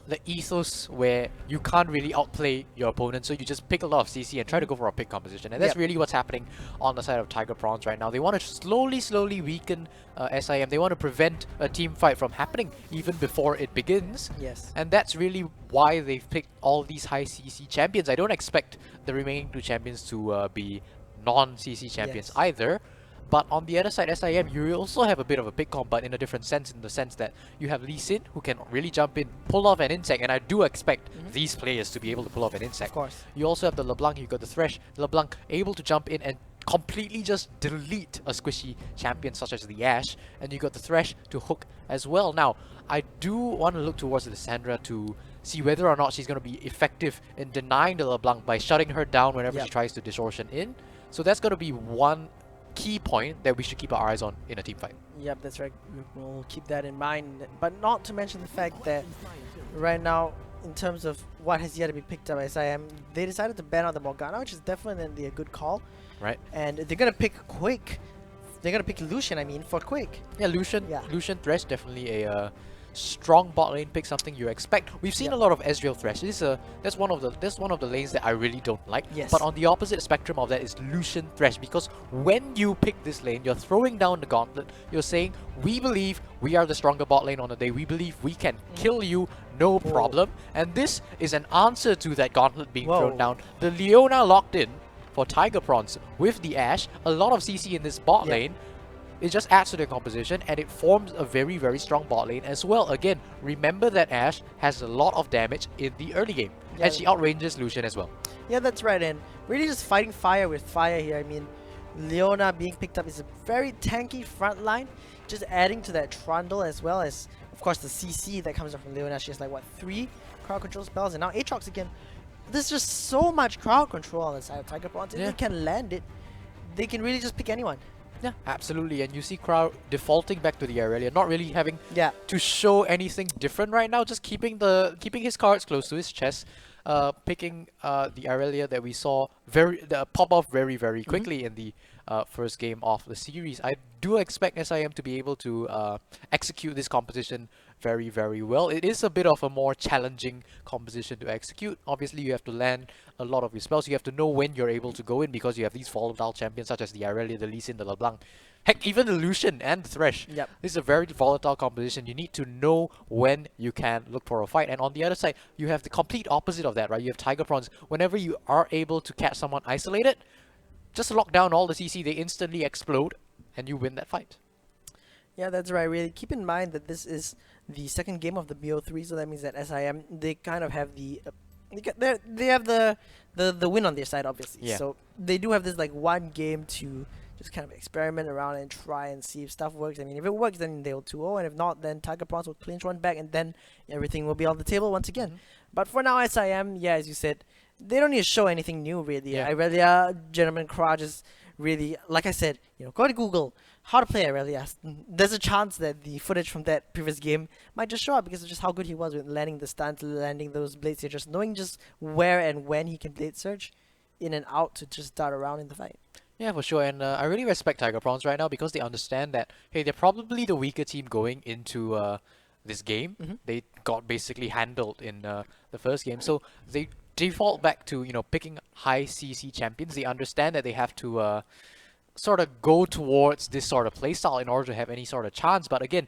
the ethos where you can't really outplay your opponent, so you just pick a lot of CC and try to go for a pick composition, and that's really what's happening on the side of Tigerprawns right now. They want to slowly weaken SIM. They want to prevent a team fight from happening even before it begins. Yes. And that's really why they've picked all these high CC champions. I don't expect the remaining 2 champions to be non-CC champions either. But on the other side, SIM, you also have a bit of a pick comp, but in a different sense, in the sense that you have Lee Sin, who can really jump in, pull off an insect, and I do expect these players to be able to pull off an insect. Of course. You also have the LeBlanc, you got the Thresh, LeBlanc able to jump in and completely just delete a squishy champion such as the Ashe, and you got the Thresh to hook as well. Now, I do want to look towards Lissandra to see whether or not she's going to be effective in denying the LeBlanc by shutting her down whenever she tries to distortion in. So that's going to be one key point that we should keep our eyes on in a team fight. Yep, that's right. We'll keep that in mind. But not to mention the fact that right now, in terms of what has yet to be picked up by SIM, they decided to ban out the Morgana, which is definitely a good call. Right. And they're going to pick Quake. They're going to pick Lucian, I mean, for Quake. Yeah, Lucian Thresh, definitely a strong bot lane pick, something you expect. We've seen a lot of Ezreal Thresh. That's one of the lanes that I really don't like. Yes. But on the opposite spectrum of that is Lucian Thresh, because when you pick this lane, you're throwing down the gauntlet. You're saying, we believe we are the stronger bot lane on the day. We believe we can kill you, no problem. And this is an answer to that gauntlet being thrown down. The Leona locked in for Tigerprawns with the Ashe, a lot of CC in this bot Yeah. lane. It just adds to their composition and it forms a very, very strong bot lane as well. Again, remember that Ashe has a lot of damage in the early game. Yeah. And she outranges Lucian as well. Yeah, that's right, and really just fighting fire with fire here. I mean, Leona being picked up is a very tanky front line, just adding to that Trundle as well as, of course, the CC that comes up from Leona. She has like, what, 3 crowd control spells, and now Aatrox again. There's just so much crowd control on the side of Tigerprawns. If Yeah. they can land it, they can really just pick anyone. Yeah, absolutely. And you see Crowd defaulting back to the Aurelia, not really having Yeah. to show anything different right now, just keeping his cards close to his chest, picking the Aurelia that we saw pop off very quickly in the first game of the series. I do expect SIM to be able to execute this composition very well. It is a bit of a more challenging composition to execute. Obviously, you have to land a lot of your spells. You have to know when you're able to go in because you have these volatile champions such as the Aurelia, the Lee Sin, the LeBlanc. Heck, even the Lucian and the Thresh. Yep. This is a very volatile composition. You need to know when you can look for a fight. And on the other side, you have the complete opposite of that, right? You have Tigerprawns. Whenever you are able to catch someone isolated, just lock down all the CC, they instantly explode, and you win that fight. Yeah, that's right. Really keep in mind that this is the second game of the BO3, so that means that SIM, they kind of have the they have the win on their side, obviously. Yeah. So they do have this like one game to just kind of experiment around and try and see if stuff works. I mean, if it works, then they'll 2-0, and if not, then Tigerprawns will clinch one back, and then everything will be on the table once again. But for now, SIM, yeah, as you said, they don't need to show anything new, really. Yeah. Aurelia, Gentleman Crowd is really, like I said, go to Google how to play Aurelia. There's a chance that the footage from that previous game might just show up because of just how good he was with landing the stuns, landing those blades, just knowing just where and when he can blade surge in and out to just dart around in the fight. Yeah, for sure. And I really respect Tigerprawns right now because they understand that, hey, they're probably the weaker team going into this game. They got basically handled in the first game. So they default back to, picking high CC champions. They understand that they have to sort of go towards this sort of playstyle in order to have any sort of chance. But again,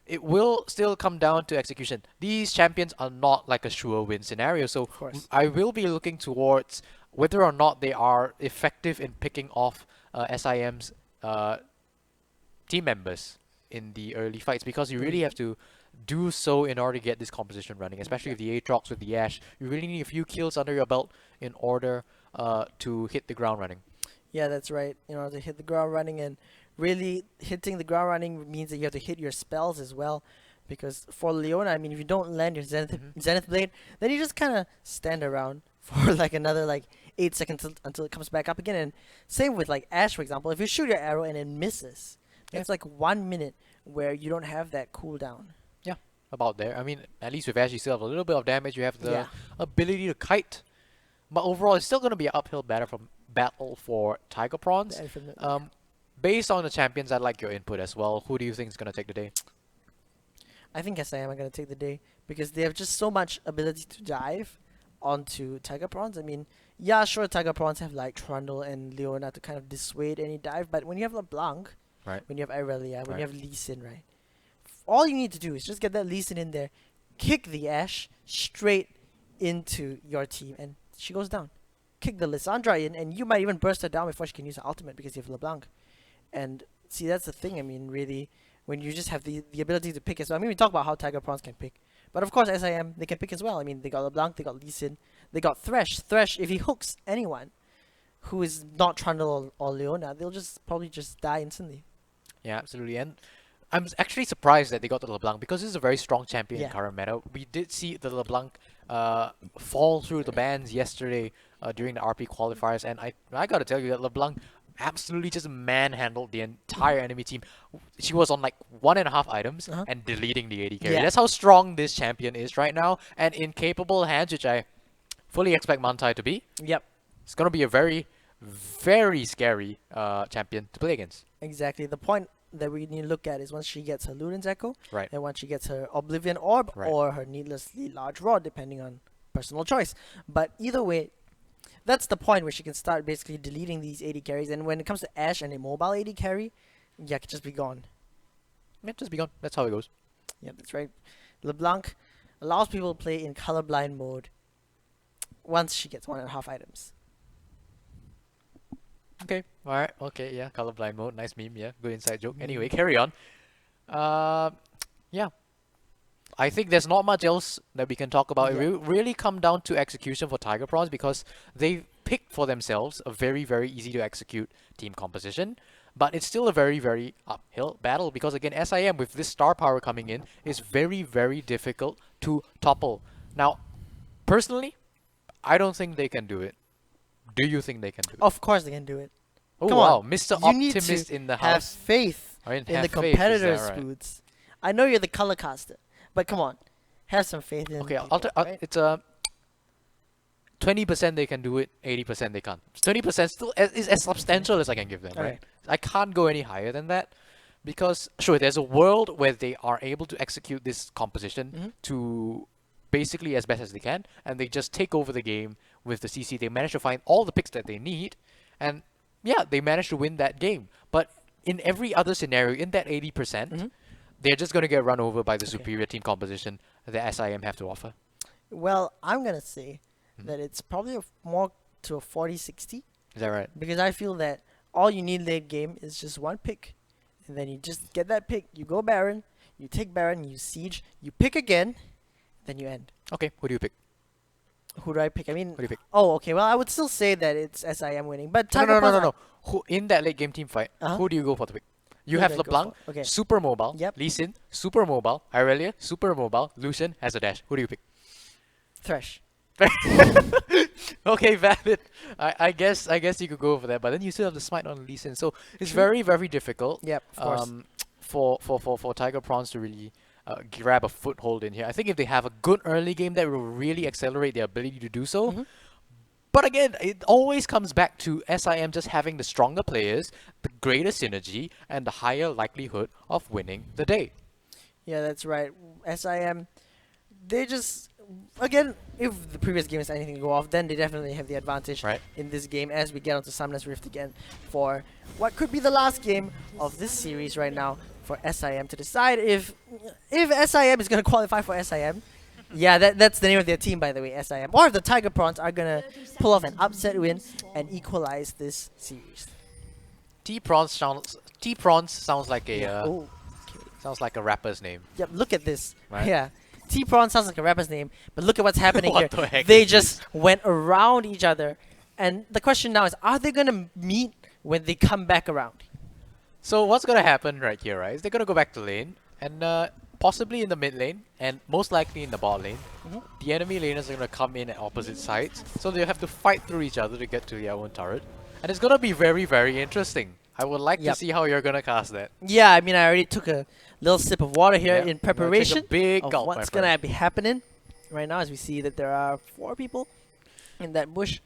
it will still come down to execution. These champions are not like a sure win scenario. So course. I will be looking towards whether or not they are effective in picking off SIM's team members in the early fights, because you really have to do so in order to get this composition running, especially with the Aatrox, with the Ashe. You really need a few kills under your belt in order to hit the ground running. Yeah, that's right. In order to hit the ground running, and really hitting the ground running means that you have to hit your spells as well. Because for Leona, I mean, if you don't land your Zenith Blade, then you just kind of stand around for like another 8 seconds until it comes back up again. And same with like Ashe, for example. If you shoot your arrow and it misses, it's like 1 minute where you don't have that cooldown. Yeah, about there. I mean, at least with Ashe, you still have a little bit of damage. You have the Yeah. ability to kite. But overall, it's still going to be an uphill battle for Tigerprawns. Definitely. Based on the champions, I'd like your input as well. Who do you think is going to take the day? I think SIM are going to take the day because they have just so much ability to dive onto Tigerprawns. I mean, yeah, sure, Tigerprawns have like Trundle and Leona to kind of dissuade any dive, but when you have LeBlanc, Right. when you have Aurelia, when you Right. have Lee Sin, right? All you need to do is just get that Lee Sin in there, kick the Ashe straight into your team, and she goes down. Kick the Lissandra in, and you might even burst her down before she can use her ultimate because you have LeBlanc. And see, that's the thing. I mean, really, when you just have the ability to pick as well. I mean, we talk about how Tigerprawns can pick, but of course, SIM, they can pick as well. I mean, they got LeBlanc, they got Lee Sin, they got Thresh. Thresh, if he hooks anyone who is not Trundle or Leona, they'll just probably just die instantly. Yeah, absolutely. And I'm actually surprised that they got the LeBlanc because this is a very strong champion in Yeah. current meta. We did see the LeBlanc fall through the bans yesterday during the RP qualifiers, and I gotta tell you that LeBlanc absolutely just manhandled the entire enemy team. She was on like 1.5 items and deleting the AD carry. Yeah. That's how strong this champion is right now, and in capable hands, which I fully expect Mantai to be. Yep. It's gonna be a very, very scary champion to play against. Exactly. The point that we need to look at is once she gets her Luden's Echo, Right. and once she gets her Oblivion Orb Right. or her needlessly large rod, depending on personal choice. But either way, that's the point where she can start basically deleting these AD carries. And when it comes to Ashe and a mobile AD carry, yeah, can just be gone. Yeah, just be gone. That's how it goes. Yeah, that's right. LeBlanc allows people to play in colorblind mode once she gets 1.5 items. Okay, alright, okay, yeah, colorblind mode, nice meme, yeah, good inside joke. Anyway, carry on. Yeah, I think there's not much else that we can talk about. It Yeah. will really come down to execution for Tigerprawns because they picked for themselves a very, very easy to execute team composition. But it's still a very, very uphill battle because again, SIM with this star power coming in is very, very difficult to topple. Now, personally, I don't think they can do it. Do you think they can do it? Of course they can do it. Oh come wow, on. Mr. You need Optimist to in the have house. faith I mean, in the have faith, is that competitors' right? boots. I know you're the color caster, but come on, have some faith in. Okay, people, right? it's 20% they can do it, 80% they can't. 20% still is as substantial as I can give them, right? Okay. I can't go any higher than that because sure, there's a world where they are able to execute this composition to basically as best as they can, and they just take over the game with the CC. They manage to find all the picks that they need, and yeah, they manage to win that game. But in every other scenario, in that 80%, they're just going to get run over by the superior team composition that SIM have to offer. Well, I'm gonna say that it's probably more to a 40-60 Is that right? because I feel that all you need late game is just one pick, and then you just get that pick. You go Baron, you take Baron, you siege, you pick again, then you end. Okay, who do you pick? Who do I pick? I mean, Who do you pick? oh, okay. Well, I would still say that it's SIM winning, but No, no, Tiger no, no, Prawns no, are- no. Who in that late game team fight? Uh-huh. Who do you go for the pick? You Who have do I go LeBlanc, for? Okay. super mobile. Yep. Lee Sin, super mobile. Irelia, super mobile. Lucian has a dash. Who do you pick? Thresh. Okay, valid. I guess you could go for that, but then you still have the smite on Lee Sin, so it's True. very, very difficult. Yep, of course. For Tigerprawns to really grab a foothold in here. I think if they have a good early game, that will really accelerate their ability to do so. But again, it always comes back to SIM just having the stronger players, the greater synergy, and the higher likelihood of winning the day. Yeah, that's right. SIM, they just again, if the previous game is anything to go off, then they definitely have the advantage Right. in this game as we get onto Summoner's Rift again for what could be the last game of this series right now for SIM to decide if SIM is going to qualify for SIM. Yeah, that's the name of their team, by the way, SIM. Or if the Tigerprawns are going to pull off an upset win and equalize this series. T-Prawns sounds like a Oh, sounds like a rapper's name. yep, look at this. Right. Yeah. T-Prawn sounds like a rapper's name, but look at what's happening What the here. heck They is just went around each other. And the question now is, are they going to meet when they come back around? So what's gonna happen right here, right? Is they're gonna go back to lane and possibly in the mid lane and most likely in the bot lane. The enemy laners are gonna come in at opposite sides, so they have to fight through each other to get to their own turret, and it's gonna be very, very interesting. I would like Yep. to see how you're gonna cast that. Yeah, I mean, I already took a little sip of water here Yep. in Now preparation take a big of gulp, my what's friend. going to be happening right now as we see that there are 4 people in that bush.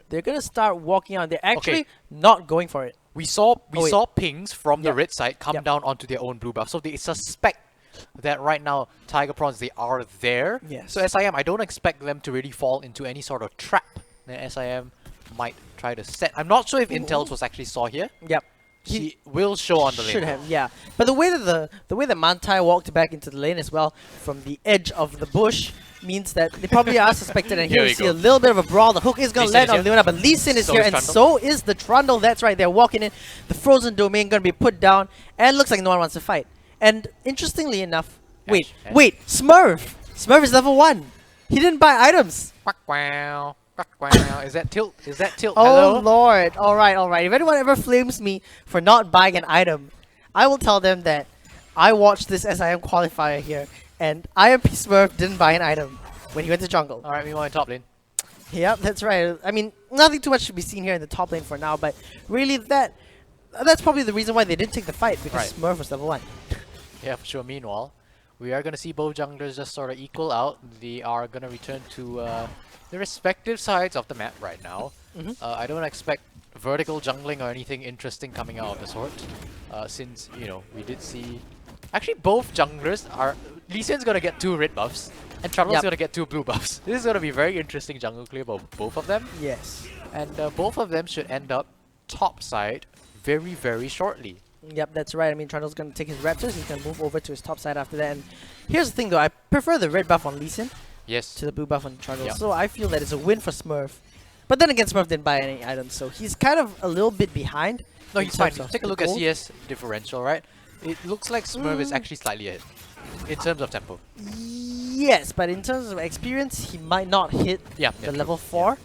They're going to start walking out. They're actually not going for it. We saw wait. saw pings from the Yep. red side come Yep. down onto their own blue buff, so they suspect that right now Tigerprawns they are there. Yes. So SIM, I don't expect them to really fall into any sort of trap that SIM might try to set. I'm not sure if Intels was actually saw here. Yep. He will show on the lane. Should have, yeah. But the way that the way that Mantai walked back into the lane as well from the edge of the bush means that they probably are suspected. And here Here we we see go. a little bit of a brawl. The hook is going Lee to Sin land is on here. Leona, but Lee Sin is So here, is and Trundle. so is the Trundle. That's right, they're walking in. The frozen domain going to be put down, and looks like no one wants to fight. And interestingly enough, wait, Ash. Smurf! Smurf is level 1. He didn't buy items. Quack wow, quack wow. Is that tilt? Is that tilt? Oh Hello? lord! All right. If anyone ever flames me for not buying an item, I will tell them that I watched this SIM qualifier here, and IMP Smurf didn't buy an item when he went to jungle. All right, meanwhile in top lane. Yep, that's right. I mean, nothing too much to be seen here in the top lane for now, but really that's probably the reason why they didn't take the fight, because Right. Smurf was level 1. Yeah, for sure. Meanwhile, we are gonna see both junglers just sort of equal out. They are gonna return to the respective sides of the map right now. I don't expect vertical jungling or anything interesting coming out of the sort, since we did see. Actually, both junglers are. Lee Sin's gonna get 2 red buffs, and Trundle's Yep. gonna get 2 blue buffs. This is gonna be very interesting jungle clear of both of them, Yes. and both of them should end up top side very, very shortly. Yep, that's right. I mean, Trundle's going to take his Raptors. He's going to move over to his top side after that. And here's the thing, though. I prefer the red buff on Lee Sin Yes. to the blue buff on Trundle. Yep. So I feel that it's a win for Smurf. But then again, Smurf didn't buy any items, so he's kind of a little bit behind. No, in he's fine. terms of Take a the look at gold. CS differential, right? It looks like Smurf is actually slightly ahead in terms of tempo. Yes, but in terms of experience, he might not hit Yeah, the true. level 4.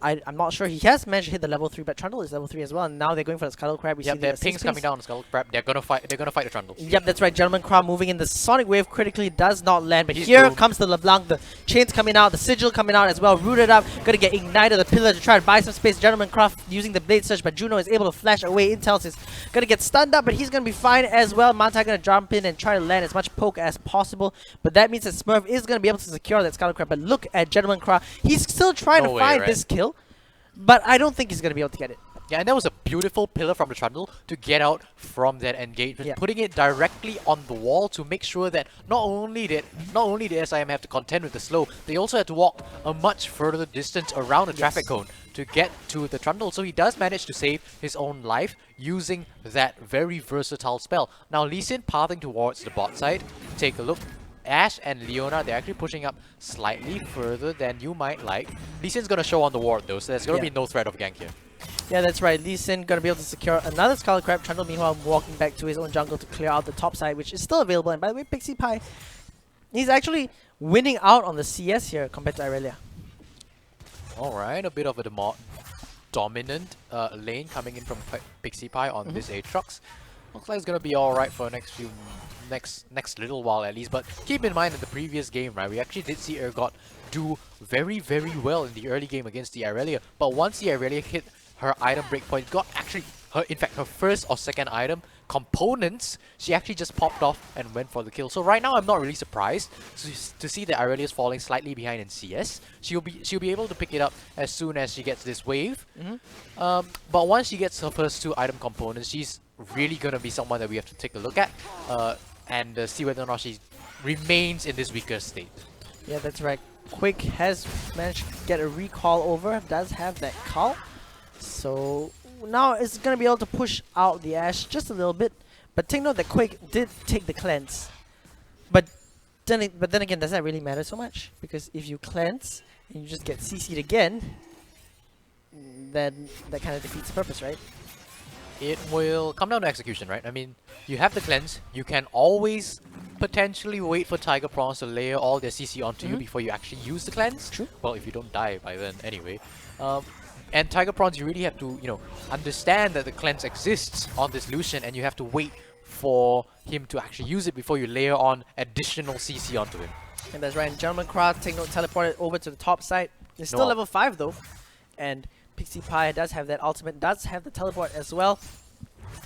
I'm not sure. He has managed to hit the level 3, but Trundle is level 3 as well. And now they're going for the Scuttle Crab. We Yep, see their the ping's coming down on Skull Crab. They're gonna fight the Trundle. Yep, that's right. Gentleman Crab moving in. The Sonic Wave critically does not land. But He's here doomed. comes the LeBlanc. The chains coming out. The Sigil coming out as well. Rooted up. Gonna get ignited. The pillar to try to buy some space. Gentleman Crab using the Blade Surge. But Juno is able to flash away. Intels is gonna get stunned up. But he's gonna be fine as well. Manta gonna jump in and try to land as much poke as possible. But that means that Smurf is gonna be able to secure that Scuttle Crab. But look at Gentleman Crab. He's still trying No to way, find right? this kill. But I don't think he's gonna be able to get it. Yeah, and that was a beautiful pillar from the Trundle to get out from that engagement, Yeah. putting it directly on the wall to make sure that not only did SIM have to contend with the slow, they also had to walk a much further distance around the traffic cone to get to the Trundle. So he does manage to save his own life using that very versatile spell. Now Lee Sin pathing towards the bot side. Take a look. Ash and Leona, they're actually pushing up slightly further than you might like. Lee Sin's gonna show on the ward though, so there's gonna Yeah. be no threat of gank here. Yeah, that's right. Lee Sin gonna be able to secure another Scarlet Crab. Trundle meanwhile walking back to his own jungle to clear out the top side, which is still available. And by the way, Pixie Pie, he's actually winning out on the CS here compared to Irelia. Alright, a bit of a dominant lane coming in from Pixie Pie on this Aatrox. Looks like it's gonna be alright for next little while at least, but keep in mind that the previous game, right, we actually did see Urgot do very well in the early game against the Irelia, but once the Irelia hit her item breakpoint, got actually in fact her first or second item components, she actually just popped off and went for the kill. So right now I'm not really surprised to see that Irelia is falling slightly behind in CS. She'll be able to pick it up as soon as she gets this wave. But once she gets her first two item components, she's really gonna be someone that we have to take a look at and see whether or not she remains in this weaker state. Yeah, that's right. Quick has managed to get a recall over, does have that call. So now it's going to be able to push out the Ashe just a little bit. But take note that Quick did take the cleanse. But then again, does that really matter so much? Because if you cleanse and you just get CC'd again, then that kind of defeats the purpose, right? It will come down to execution, right? I mean, you have the cleanse, you can always potentially wait for Tigerprawns to layer all their CC onto you before you actually use the cleanse. True. Well, if you don't die by then anyway. And Tigerprawns, you really have to, understand that the cleanse exists on this Lucian and you have to wait for him to actually use it before you layer on additional CC onto him. And that's right. And Gentleman Crowd, take note, teleported over to the top side. It's still No. level 5 though. And Pixie Pie does have that ultimate, does have the teleport as well.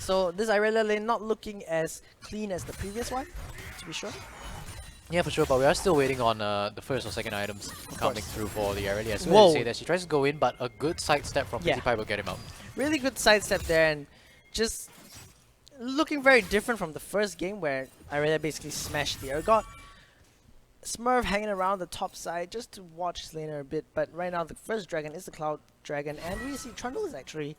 So this Irelia lane not looking as clean as the previous one, to be sure. Yeah, for sure, but we are still waiting on the first or second items coming course. through for the Irelia. So Whoa. say that she tries to go in, but a good sidestep from Yeah. Pixie Pie will get him out. Really good sidestep there, and just looking very different from the first game where Irelia basically smashed the Urgot. Smurf hanging around the top side just to watch his laner a bit, but right now the first dragon is the Cloud Dragon, and we see Trundle is actually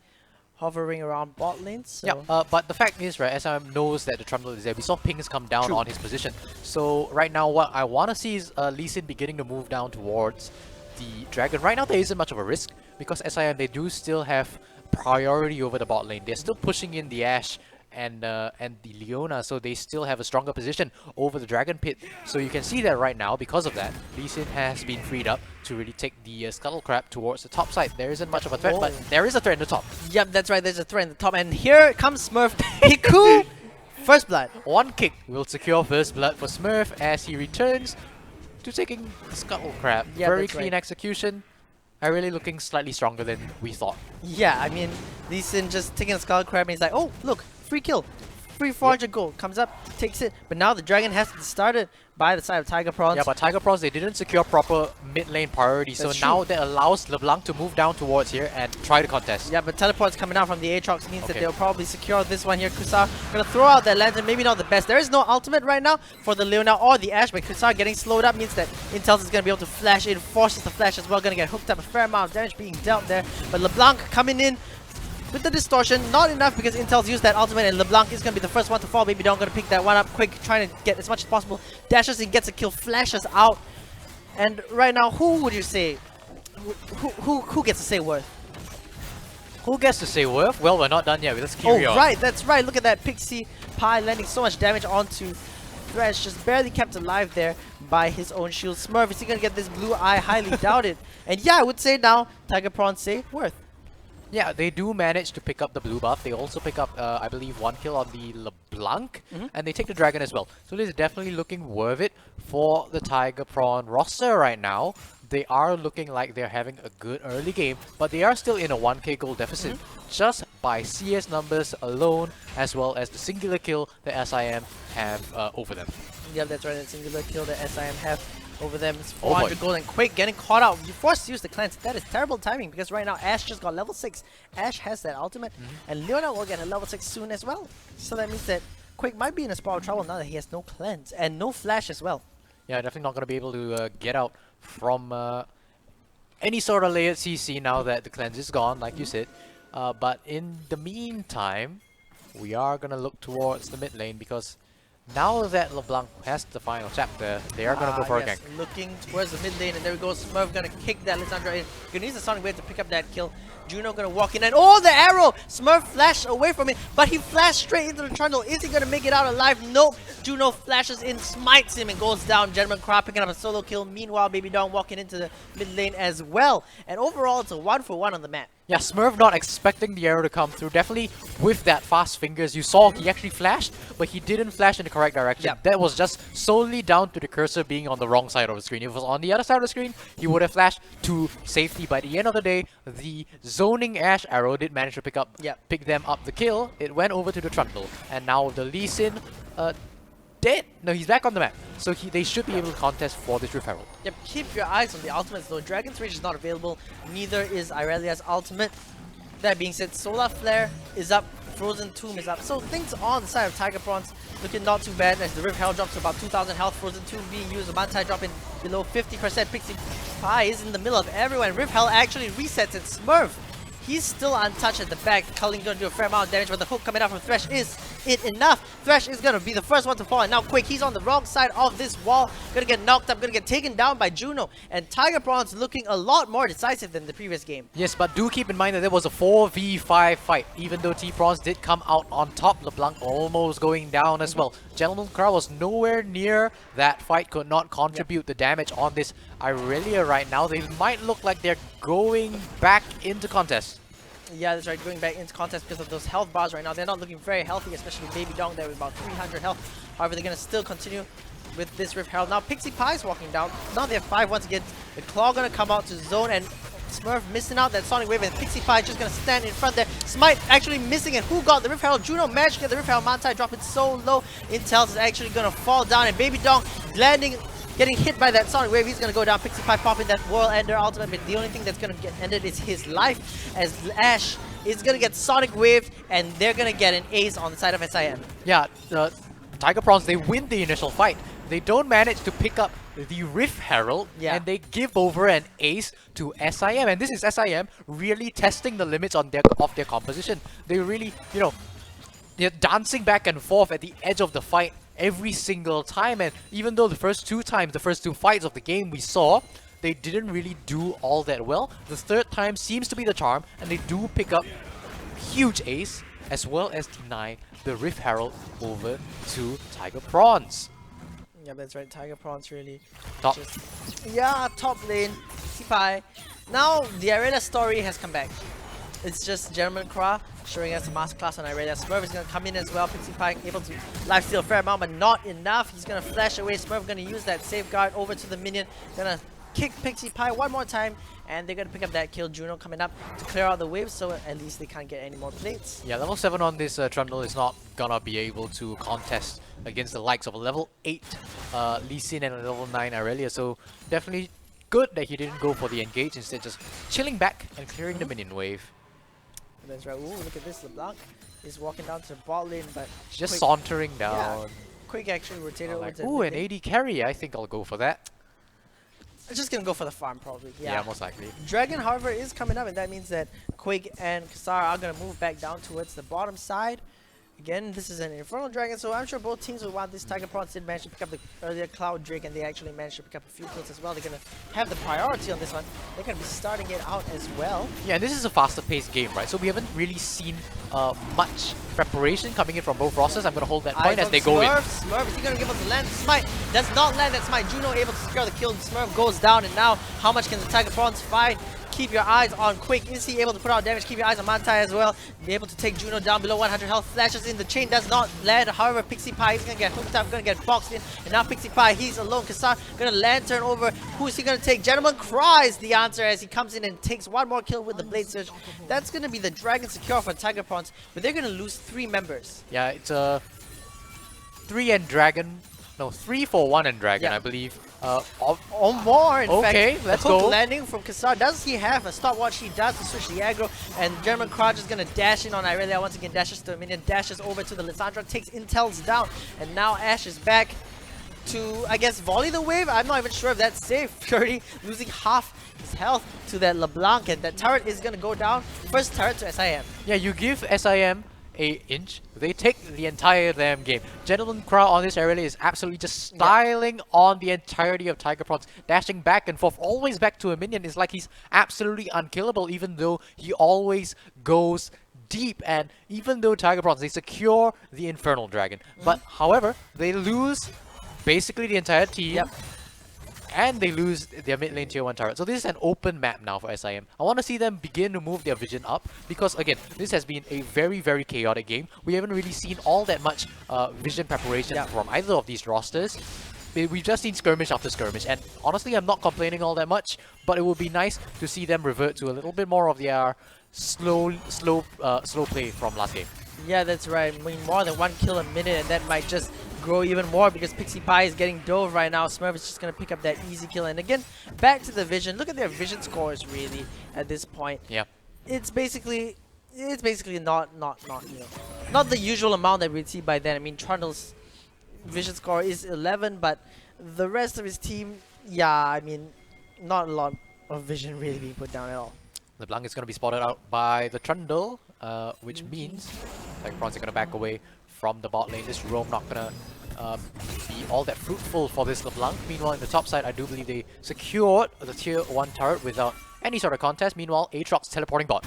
hovering around bot lane. So Yeah, but the fact is, right, SM knows that the Trundle is there. We saw pings come down True. on his position. So right now, what I want to see is Lee Sin beginning to move down towards the Dragon. Right now, there isn't much of a risk because SIM, they do still have priority over the bot lane. They're still pushing in the Ashe and the Leona, so they still have a stronger position over the Dragon Pit. So you can see that right now, because of that, Lee Sin has been freed up to really take the Scuttle Crab towards the top side. There isn't much of a threat, but there is a threat in the top. yep, that's right, there's a threat in the top, and here comes Smurf. Hiku! First blood. One kick will secure first blood for Smurf as he returns to taking the Scuttle Crab. Yeah, Very that's clean right. execution. Really looking slightly stronger than we thought. Yeah, I mean, Lee Sin just taking a Skull Crab and he's like, oh, look, free kill. Free 400 gold. Comes up, takes it. But now the dragon has to be started by the side of Tigerprawns. Yeah, but Tigerprawns, they didn't secure proper mid lane priority, so That's now true. that allows LeBlanc to move down towards here and try to contest. Yeah, but teleports coming out from the Aatrox means that Okay. they'll probably secure this one here. Kusar gonna throw out that lantern, maybe not the best. There is no ultimate right now for the Leona or the Ashe, but Kusar getting slowed up means that Intels is gonna be able to flash in, forces the flash as well, gonna get hooked up, a fair amount of damage being dealt there. But LeBlanc coming in with the distortion, not enough because Intel's used that ultimate and LeBlanc is gonna be the first one to fall. Baby Don gonna pick that one up quick, trying to get as much as possible. Dashes in, gets a kill, flashes out. And right now, who would you say Who gets to say worth? Who gets to say worth? Well, we're not done yet. Let's carry Oh, on. right, that's right. Look at that Pixie Pie landing so much damage onto Thresh, just barely kept alive there by his own shield. Smurf, is he gonna get this blue eye? Highly doubt it. And yeah, I would say now, Tigerprawns say worth. Yeah, they do manage to pick up the blue buff. They also pick up, I believe, 1 kill on the LeBlanc, and they take the dragon as well. So this is definitely looking worth it for the Tiger Prawn roster right now. They are looking like they're having a good early game, but they are still in a 1k goal deficit just by CS numbers alone, as well as the singular kill that SIM have over them. Yeah, that's right. A singular kill that SIM have over them. It's Oh boy. 400 gold, and Quake getting caught out. You forced to use the cleanse. That is terrible timing because right now Ash just got level 6. Ash has that ultimate, and Leona will get a level 6 soon as well. So that means that Quake might be in a spot of trouble now that he has no cleanse and no flash as well. Yeah, definitely not going to be able to get out from any sort of layered CC now that the cleanse is gone, like you said. But in the meantime, we are going to look towards the mid lane because now that LeBlanc has the final chapter, they are going to go for a gank. Looking towards the mid lane, and there we go. Smurf gonna kick that Lissandra in. Gonna use the Sonic Wave to pick up that kill. Juno gonna walk in, and oh, the arrow! Smurf flashed away from it, but he flashed straight into the trundle. Is he gonna make it out alive? Nope. Juno flashes in, smites him, and goes down. Gentleman Craw picking up a solo kill. Meanwhile, Baby Dong walking into the mid lane as well. And overall, it's a 1-for-1 on the map. Yeah, Smurf not expecting the arrow to come through. Definitely with that fast fingers. You saw he actually flashed, but he didn't flash in the correct direction. Yep. That was just solely down to the cursor being on the wrong side of the screen. If it was on the other side of the screen, he would have flashed to safety. By the end of the day, the zoning Ash arrow did manage to pick them up the kill. It went over to the Trundle. And now with the Lee Sin dead. No, he's back on the map. So they should be able to contest for this Rift Herald. Yep, keep your eyes on the ultimates though. Dragon's Rage is not available, neither is Irelia's ultimate. That being said, Solar Flare is up, Frozen Tomb is up. So things on the side of Tigerprawns looking not too bad as the Rift Herald drops to about 2,000 health. Frozen Tomb being used, the Mantai dropping below 50%. Pixie Pie is in the middle of everyone. Rift Herald actually resets it. Smurf, he's still untouched at the back. Culling gonna do a fair amount of damage, but the hook coming out from Thresh is it enough. Thresh is gonna be the first one to fall, and now Quake, he's on the wrong side of this wall. Gonna get knocked up, gonna get taken down by Juno. And Tigerprawns looking a lot more decisive than the previous game. Yes, but do keep in mind that there was a 4v5 fight. Even though T-Prawns did come out on top, LeBlanc almost going down as well. Gentleman Crow was nowhere near that fight, could not contribute the damage on this Irelia right now. They might look like they're going back into contest. Yeah, that's right, going back into contest because of those health bars right now. They're not looking very healthy, especially Baby Dong there with about 300 health. However, they're going to still continue with this Rift Herald. Now Pixie Pie's walking down. Now they have 5 once again. The Claw going to come out to zone, and Smurf missing out that Sonic Wave, and Pixie Pie just going to stand in front there. Smite actually missing it. Who got the Rift Herald? Juno managed to get the Rift Herald. Mantai dropping so low. Intels is actually going to fall down, and Baby Dong landing, getting hit by that Sonic Wave. He's going to go down. Pixie Pie popping that World Ender ultimate, but the only thing that's going to get ended is his life, as Ash is going to get Sonic Wave, and they're going to get an ace on the side of SIM. Yeah, Tigerprawns, they win the initial fight. They don't manage to pick up the Rift Herald, and they give over an ace to SIM. And this is SIM really testing the limits on of their composition. They really, you know, they're dancing back and forth at the edge of the fight every single time. And even though the first 2 fights of the game we saw, they didn't really do all that well, the third time seems to be the charm, and they do pick up huge ace as well as deny the Rift Herald over to Tigerprawns. Yeah, that's right. Tigerprawns really Top. Yeah, top lane. Pie. Now the Irelia story has come back. It's just Gentleman Craw showing us a masterclass on Irelia. Smurf is going to come in as well. Pixie Pie able to lifesteal a fair amount, but not enough. He's going to flash away. Smurf going to use that safeguard over to the minion. Going to kick Pixie Pie one more time, and they're going to pick up that kill. Juno coming up to clear out the waves, so at least they can't get any more plates. Yeah, level 7 on this Trundle is not gonna be able to contest against the likes of a level 8 Lee Sin and a level 9 Irelia, so definitely good that he didn't go for the engage, instead just chilling back and clearing the minion wave. That's right. Ooh, look at this. LeBlanc is walking down to the bot lane, but Just Quick, sauntering down. Yeah, Quick actually rotated over Like, to ooh, mid an lane. AD carry, I think I'll go for that. I'm just gonna go for the farm probably. Yeah, most likely. Dragon, however, is coming up, and that means that Quake and Kasara are gonna move back down towards the bottom side. Again, this is an Infernal Dragon, so I'm sure both teams will want this. Tigerprawns did manage to pick up the earlier Cloud Drake, and they actually managed to pick up a few kills as well. They're going to have the priority on this one. They're going to be starting it out as well. Yeah, and this is a faster paced game, right? So we haven't really seen much preparation coming in from both rosters. I'm going to hold that point as they go in. Smurf, is he going to give us the land? Smite does not land that Smite. Juno able to secure the kill. Smurf goes down, and now how much can the Tigerprawns find? Keep your eyes on Quick. Is he able to put out damage? Keep your eyes on Mantai as well. Be able to take Juno down below 100 health. Flashes in. The chain does not land. However, Pixie Pie is going to get hooked up, going to get boxed in. And now Pixie Pie, he's alone. Kassar going to lantern over. Who is he going to take? Gentleman Cries the answer as he comes in and takes one more kill with the Blade Surge. That's going to be the Dragon Secure for Tigerprawns, but they're going to lose 3 members. Yeah, it's a 3 and Dragon. No, 3 for 1 and Dragon, Yeah. I believe. Or more, in fact. Okay, let's the hook go. landing from Kassar. Does he have a stopwatch? He does to switch the aggro. And German Crouch is going to dash in on Irelia. Once again, dashes to a minion, dashes over to the Lissandra, takes Intels down. And now Ash is back to, I guess, volley the wave. I'm not even sure if that's safe. Purity losing half his health to that LeBlanc. And that turret is going to go down. First turret to SIM. Yeah, you give SIM a inch, they take the entire damn game. Gentleman Crow on this area is absolutely just styling on the entirety of Tigerprawns, dashing back and forth, always back to a minion. It's like he's absolutely unkillable, even though he always goes deep. And even though Tigerprawns, they secure the Infernal Dragon, but however, they lose basically the entire team. Yep. And they lose their mid lane tier 1 turret. So this is an open map now for SIM. I want to see them begin to move their vision up because, again, this has been a very, very chaotic game. We haven't really seen all that much vision preparation from either of these rosters. We've just seen skirmish after skirmish, and honestly, I'm not complaining all that much, but it would be nice to see them revert to a little bit more of their slow play from last game. Yeah, that's right. I mean, more than 1 kill a minute, and that might just grow even more because Pixie Pie is getting dove right now. Smurf is just going to pick up that easy kill. And again, back to the vision. Look at their vision scores really at this point. Yeah. It's basically not the usual amount that we'd see by then. I mean, Trundle's vision score is 11, but the rest of his team, yeah, I mean, not a lot of vision really being put down at all. LeBlanc is going to be spotted out by the Trundle, which means Tigerprawns are going to back away from the bot lane. This roam not going to be all that fruitful for this LeBlanc. Meanwhile, in the top side, I do believe they secured the tier 1 turret without any sort of contest. Meanwhile, Aatrox teleporting bot.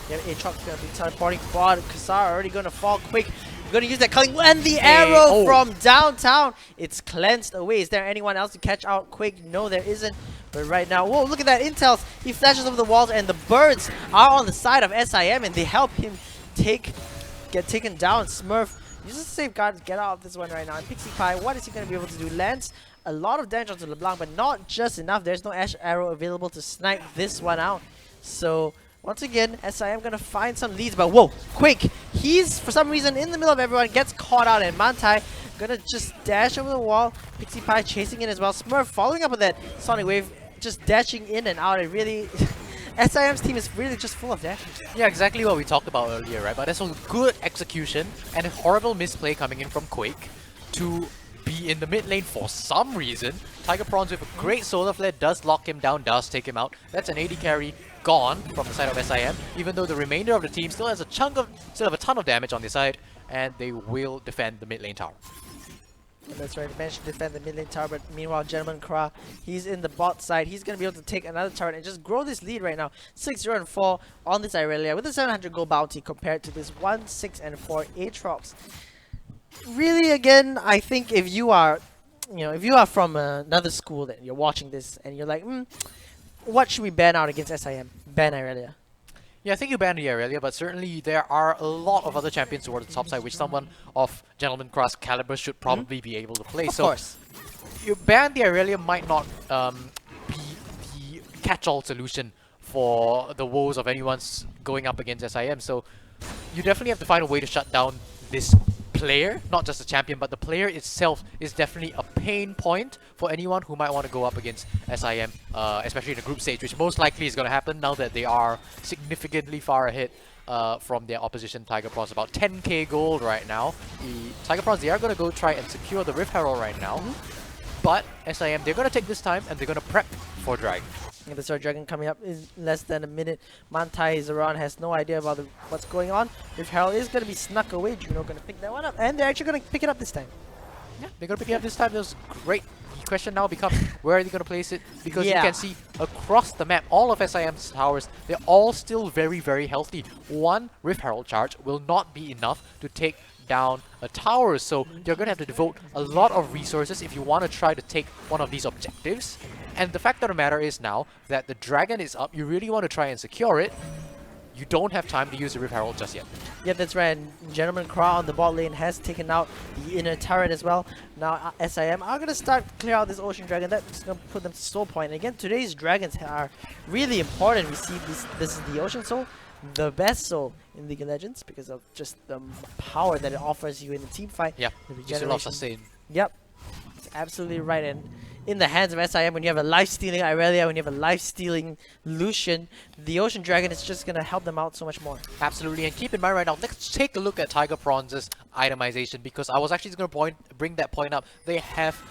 Yeah, Aatrox going to be teleporting bot. Kassar already going to fall quick. Going to use that culling and the arrow from downtown. It's cleansed away. Is there anyone else to catch out quick? No, there isn't. But right now, whoa, look at that Intels. He flashes over the walls, and the birds are on the side of SIM, and they help him get taken down. Smurf uses the safeguard to get out of this one right now. And Pixie Pie, what is he going to be able to do? Lands a lot of damage onto LeBlanc, but not just enough. There's no Ash Arrow available to snipe this one out. So once again, SIM going to find some leads, but whoa, Quick, he's for some reason in the middle of everyone, gets caught out, and Mantai going to just dash over the wall. Pixie Pie chasing in as well. Smurf following up with that Sonic Wave, just dashing in and out. It really... SIM's team is really just full of dash. Yeah, exactly what we talked about earlier, right? But there's some good execution and a horrible misplay coming in from Quake to be in the mid lane for some reason. Tigerprawns with a great solar flare does lock him down, does take him out. That's an AD carry gone from the side of SIM, even though the remainder of the team still has a ton of damage on their side, and they will defend the mid lane tower. That's right, he managed to defend the mid lane tower, but meanwhile, Gentleman Kra, he's in the bot side. He's going to be able to take another turret and just grow this lead right now. 6-0 and 4 on this Irelia with a 700 gold bounty compared to this 1-6 and 4 Aatrox. Really, again, I think if you are from another school that you're watching this and you're like, what should we ban out against SIM? Ban Irelia. Yeah, I think you banned the Irelia, but certainly there are a lot of other champions towards the top side, which someone of Gentleman Cross caliber should probably be able to play. Of course. You ban the Irelia might not be the catch-all solution for the woes of anyone's going up against SIM. So you definitely have to find a way to shut down this player, not just the champion, but the player itself is definitely a pain point for anyone who might want to go up against SIM, especially in the group stage, which most likely is going to happen now that they are significantly far ahead from their opposition Tigerprawns. About 10k gold right now. The Tigerprawns, they are going to go try and secure the Rift Herald right now, but SIM, they're going to take this time and they're going to prep for Drag. And the Sword Dragon coming up in less than a minute. Mantai is around, has no idea about what's going on. If Herald is going to be snuck away, Juno going to pick that one up. And they're actually going to pick it up this time. Yeah, they're going to pick it up this time. That was great. The question now becomes, where are they going to place it? Because you can see across the map, all of SIM's towers, they're all still very, very healthy. One Rift Herald charge will not be enough to take down a tower, so you're going to have to devote a lot of resources if you want to try to take one of these objectives. And the fact of the matter is now that the dragon is up, you really want to try and secure it. You don't have time to use the Rift Herald just yet. Yep, that's right. And Gentleman Craw on the bot lane has taken out the inner turret as well. Now SIM are going to start clear out this Ocean Dragon. That's going to put them to soul point. And again, today's dragons are really important. We see this is the Ocean Soul, the best soul in League of Legends because of just the power that it offers you in the team fight. Yeah, the just a lot of sustain. Yep, it's absolutely right. And in the hands of SIM, when you have a life-stealing Irelia, when you have a life-stealing Lucian, the Ocean Dragon is just going to help them out so much more. Absolutely, and keep in mind right now, let's take a look at Tigerprawns' itemization, because I was actually going to bring that point up. They have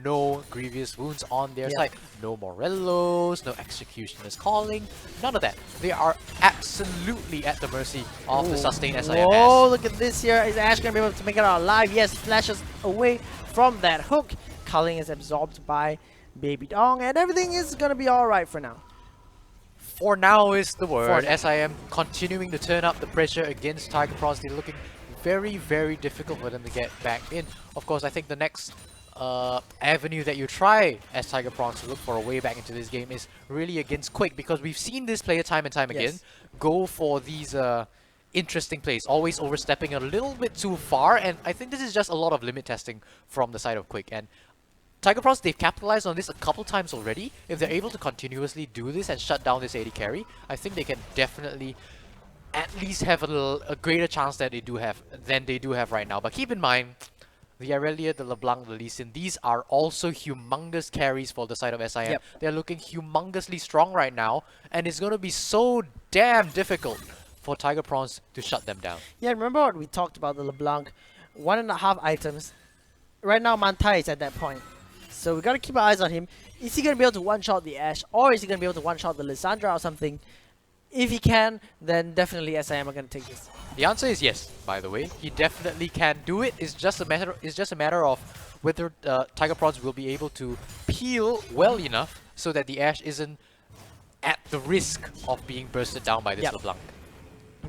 no grievous wounds on their side. No Morellos, no Executioner's Calling, none of that. They are absolutely at the mercy of the sustain SIM Oh, has. look at this here. Is Ash going to be able to make it out alive? Yes, flashes away from that hook. Culling is absorbed by Baby Dong, and everything is going to be alright for now. For now is the word. now. SIM continuing to turn up the pressure against Tigerprawns. They're looking very, very difficult for them to get back in. Of course, I think the next avenue that you try as Tigerprawns to look for a way back into this game is really against Quick, because we've seen this player time and time again go for these interesting plays, always overstepping a little bit too far, and I think this is just a lot of limit testing from the side of Quick. And Tigerprawns, they've capitalized on this a couple times already. If they're able to continuously do this and shut down this AD carry, I think they can definitely at least have a greater chance that than they do have right now. But keep in mind, the Irelia, the LeBlanc, the Lee Sin, these are also humongous carries for the side of SIM. They're looking humongously strong right now, and it's going to be so damn difficult for Tigerprawns to shut them down. Yeah, remember what we talked about the LeBlanc? 1.5 items. Right now, Mantai is at that point. So we got to keep our eyes on him. Is he going to be able to one-shot the Ashe, or is he going to be able to one-shot the Lissandra or something? If he can, then definitely SIM are going to take this. The answer is yes, by the way. He definitely can do it. It's just a matter of whether Tigerprawns will be able to peel well enough so that the Ashe isn't at the risk of being bursted down by this LeBlanc.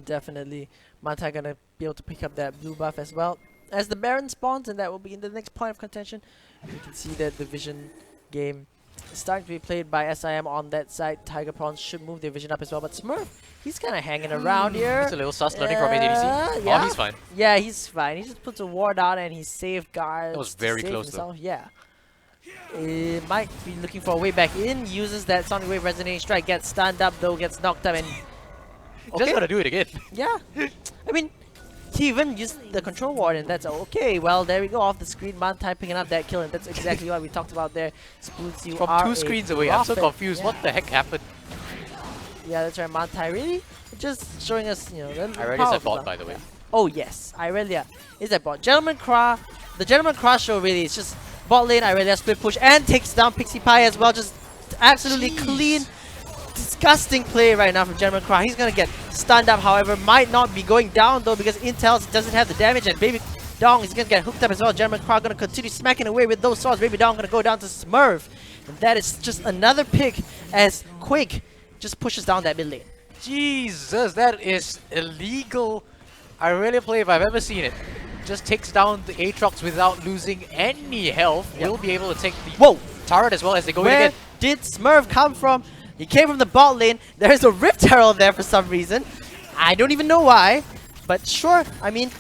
Definitely. Mantai going to be able to pick up that blue buff as well. As the Baron spawns, and that will be in the next point of contention. You can see that the vision game is starting to be played by SIM on that side. Tigerprawns should move their vision up as well, but Smurf, he's kind of hanging around here. He's a little sus learning from ADC. Yeah. Oh, he's fine. Yeah, he's fine. He just puts a ward out and he safeguards. That was very to save close himself. Yeah. It might be looking for a way back in. Uses that Sonic Wave Resonating Strike. Gets stunned up though. Gets knocked up and... Just gotta do it again. Yeah. I mean, he even used the control ward and that's okay. Well, there we go. Off the screen, Mantai picking up that kill, and that's exactly what we talked about there. Spoons, you From are 2 a screens away. I'm so prophet. confused. Yeah. What the heck happened? Yeah, that's right. Mantai really just showing us, you know, the I already power said of bot, the- by the way. Oh yes, Irelia is that bot. Gentleman Craw, the Gentleman Craw show really is just bot lane Irelia split push and takes down Pixie Pie as well. Just absolutely clean, disgusting play right now from Gentleman Craw. He's gonna get stunned up, however, might not be going down though because Intel doesn't have the damage, and Baby Dong is gonna get hooked up as well. Gentleman Craw gonna continue smacking away with those swords. Baby Dong gonna go down to Smurf, and that is just another pick as Quake just pushes down that mid lane. Jesus, that is illegal. I really play if I've ever seen it. Just takes down the Aatrox without losing any health. Will be able to take the turret as well as they go in Where again. did Smurf come from? He came from the bot lane. There's a Rift Herald there for some reason. I don't even know why. But sure, I mean,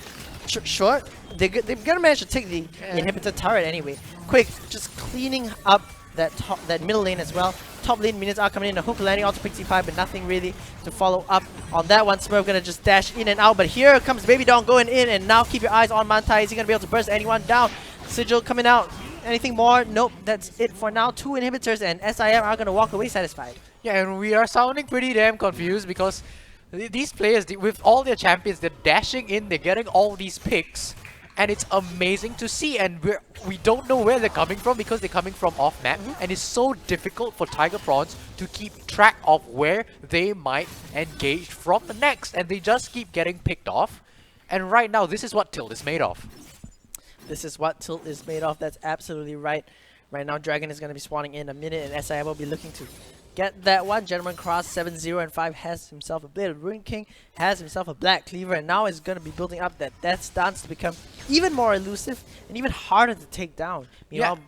sure. They're gonna manage to take the inhibitor turret anyway. Quick, just cleaning up that middle lane as well. Top lane minions are coming in. A hook landing onto Pixie Pie, but nothing really to follow up on that one. Smurf gonna just dash in and out. But here comes Baby Dong going in, and now keep your eyes on Mantai. Is he gonna be able to burst anyone down? Sigil coming out. Anything more? Nope, that's it for now. 2 inhibitors, and SIM are gonna walk away satisfied. Yeah, and we are sounding pretty damn confused because these players, with all their champions, they're dashing in, they're getting all these picks, and it's amazing to see. And we don't know where they're coming from because they're coming from off map, and it's so difficult for Tigerprawns to keep track of where they might engage from the next, and they just keep getting picked off. And right now, this is what Tilt is made of. This is what Tilt is made of. That's absolutely right. Right now, Dragon is going to be spawning in a minute, and SIM will be looking to get that one. Gentleman Cross 7-0 and 5 has himself a Blade of Ruin King, has himself a Black Cleaver, and now is going to be building up that Death Stance to become even more elusive and even harder to take down. Meanwhile,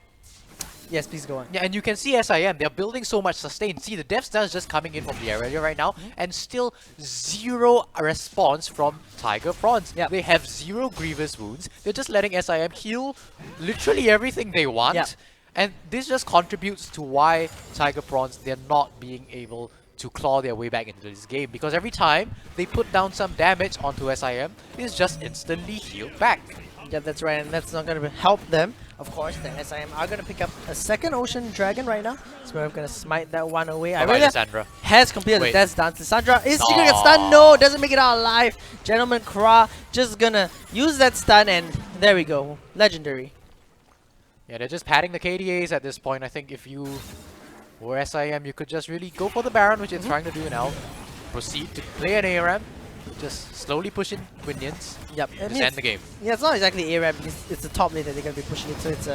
yes, please go on. Yeah, and you can see SIM, they're building so much sustain. See, the Death Stance just coming in from the area right now, and still 0 response from Tigerprawns. Yep. They have 0 Grievous Wounds. They're just letting SIM heal literally everything they want. Yep. And this just contributes to why Tigerprawns, they're not being able to claw their way back into this game. Because every time they put down some damage onto SIM, it's just instantly healed back. Yeah, that's right, and that's not going to help them. Of course, the SIM are going to pick up a second Ocean Dragon right now. So we're going to smite that one away. Bye-bye, Lissandra. Has completed Wait. the Death Dance. Lissandra is going to get stunned. No, doesn't make it out alive. Gentleman Craw just going to use that stun, and there we go. Legendary. Yeah, they're just padding the KDAs at this point. I think if you were SIM, you could just really go for the Baron, which it's trying to do now. Proceed to play an ARAM. Just slowly push in minions. Yep. Just end the game. Yeah, it's not exactly ARAM because it's the top lane that they're going to be pushing it. So it's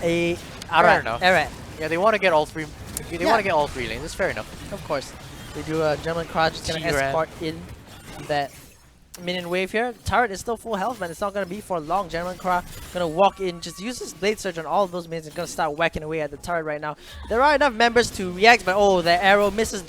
a Fair ARAM. enough. ARAM. Yeah, they want to get all three. They Yeah. want to get all 3 lanes. It's fair enough. Of course. They do a Gentleman Craw just going to T-Ram. escort in that minion wave here. Turret is still full health, man. It's not going to be for long. Gentleman Craw going to walk in, just use his Blade Surge on all of those minions and going to start whacking away at the turret right now. There are enough members to react, but oh, the arrow misses.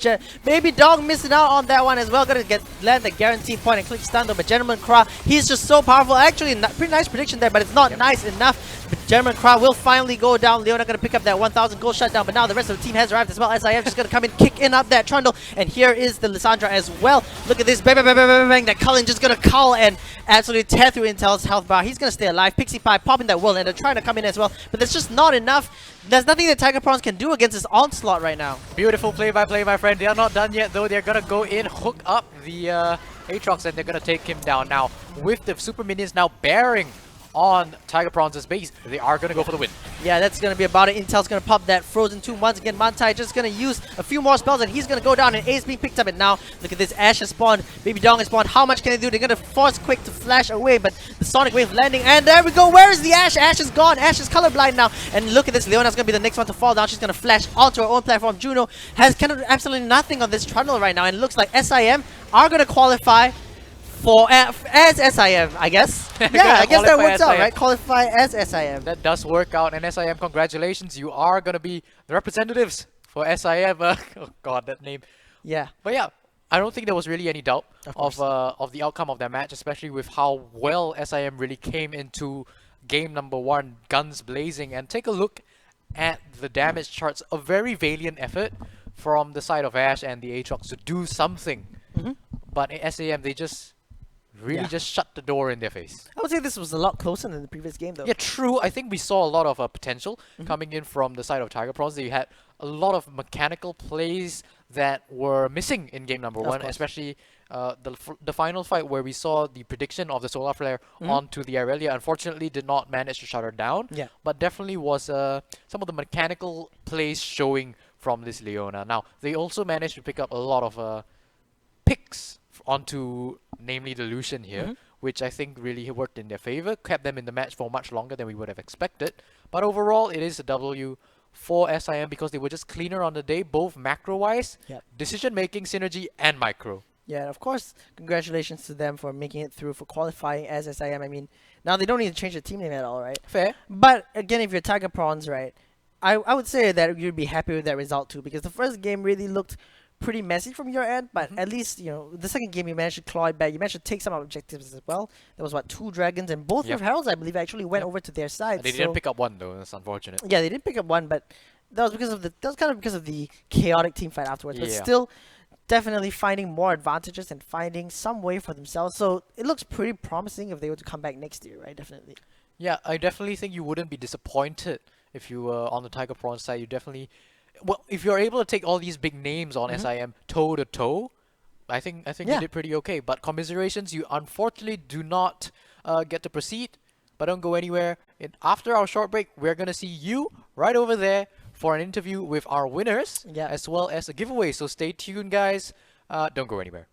Baby Dog missing out on that one as well. Going to land the guaranteed point and click stun though, but Gentleman Craw, he's just so powerful. Actually, pretty nice prediction there, but it's not nice enough. But Gentleman Craw will finally go down. Leona going to pick up that 1,000 gold shutdown, but now the rest of the team has arrived as well. SIF just going to come in, kick in up that Trundle, and here is the Lissandra as well. Look at this, bang, bang, bang, bang, bang, bang. That Cullen just going to cull and absolutely tear through Intel's health bar. He's going to stay alive. Pixie Pie popping that whirl, and they're trying to come in as well, but that's just not enough. There's nothing that Tigerprawns can do against this onslaught right now. Beautiful play-by-play, my friend. They are not done yet, though. They're going to go in, hook up the Aatrox, and they're going to take him down now. With the super minions now bearing on Tigerprawns' base, they are going to go for the win. Yeah, that's going to be about it. Intel's going to pop that Frozen Tomb once again. Mantai just going to use a few more spells, and he's going to go down, and Ace being picked up. And now, look at this. Ashe has spawned. Baby Dong has spawned. How much can they do? They're going to force Quick to flash away, but the Sonic Wave landing, and there we go. Where is the Ashe? Ashe is gone. Ashe is colorblind now. And look at this. Leona's going to be the next one to fall down. She's going to flash onto her own platform. Juno has kind of absolutely nothing on this Trundle right now, and it looks like SIM are going to qualify for as SIM, I guess. Yeah, I guess that works out, right? Qualify as SIM. That does work out, and SIM, congratulations. You are going to be the representatives for SIM. Oh god, that name. Yeah. But yeah, I don't think there was really any doubt Of of the outcome of that match, especially with how well SIM really came into game number 1, guns blazing. And take a look at the damage charts. A very valiant effort from the side of Ashe and the Aatrox to do something. But SAM, they just really just shut the door in their face. I would say this was a lot closer than the previous game, though. Yeah, true. I think we saw a lot of potential coming in from the side of Tigerprawns. They had a lot of mechanical plays that were missing in game number 1, course. especially the final fight where we saw the prediction of the Solar Flare onto the Irelia. Unfortunately, did not manage to shut her down. Yeah. But definitely was some of the mechanical plays showing from this Leona. Now, they also managed to pick up a lot of picks onto namely the Lucian here, which I think really worked in their favor, kept them in the match for much longer than we would have expected. But overall, it is a W for SIM because they were just cleaner on the day, both macro-wise, decision-making, synergy, and micro. Yeah, and of course, congratulations to them for making it through, for qualifying as SIM. I mean, now they don't need to change the team name at all, right? Fair. But again, if you're Tigerprawns, right, I would say that you'd be happy with that result too, because the first game really looked pretty messy from your end, but at least, you know, the second game you managed to claw it back. You managed to take some objectives as well. There was, what, 2 dragons, and both of Heralds, I believe, actually went over to their side. They didn't pick up one, though. That's unfortunate. Yeah, they did pick up one, but that was because of that was kind of because of the chaotic team fight afterwards. But Yeah. still, definitely finding more advantages and finding some way for themselves. So it looks pretty promising if they were to come back next year, right? Definitely. Yeah, I definitely think you wouldn't be disappointed if you were on the Tigerprawns side. You definitely... Well, if you're able to take all these big names on SIM toe to toe, I think you did pretty okay. But commiserations, you unfortunately do not get to proceed. but don't go anywhere. After our short break, we're gonna see you right over there for an interview with our winners, Yeah. as well as a giveaway. So stay tuned, guys. Don't go anywhere.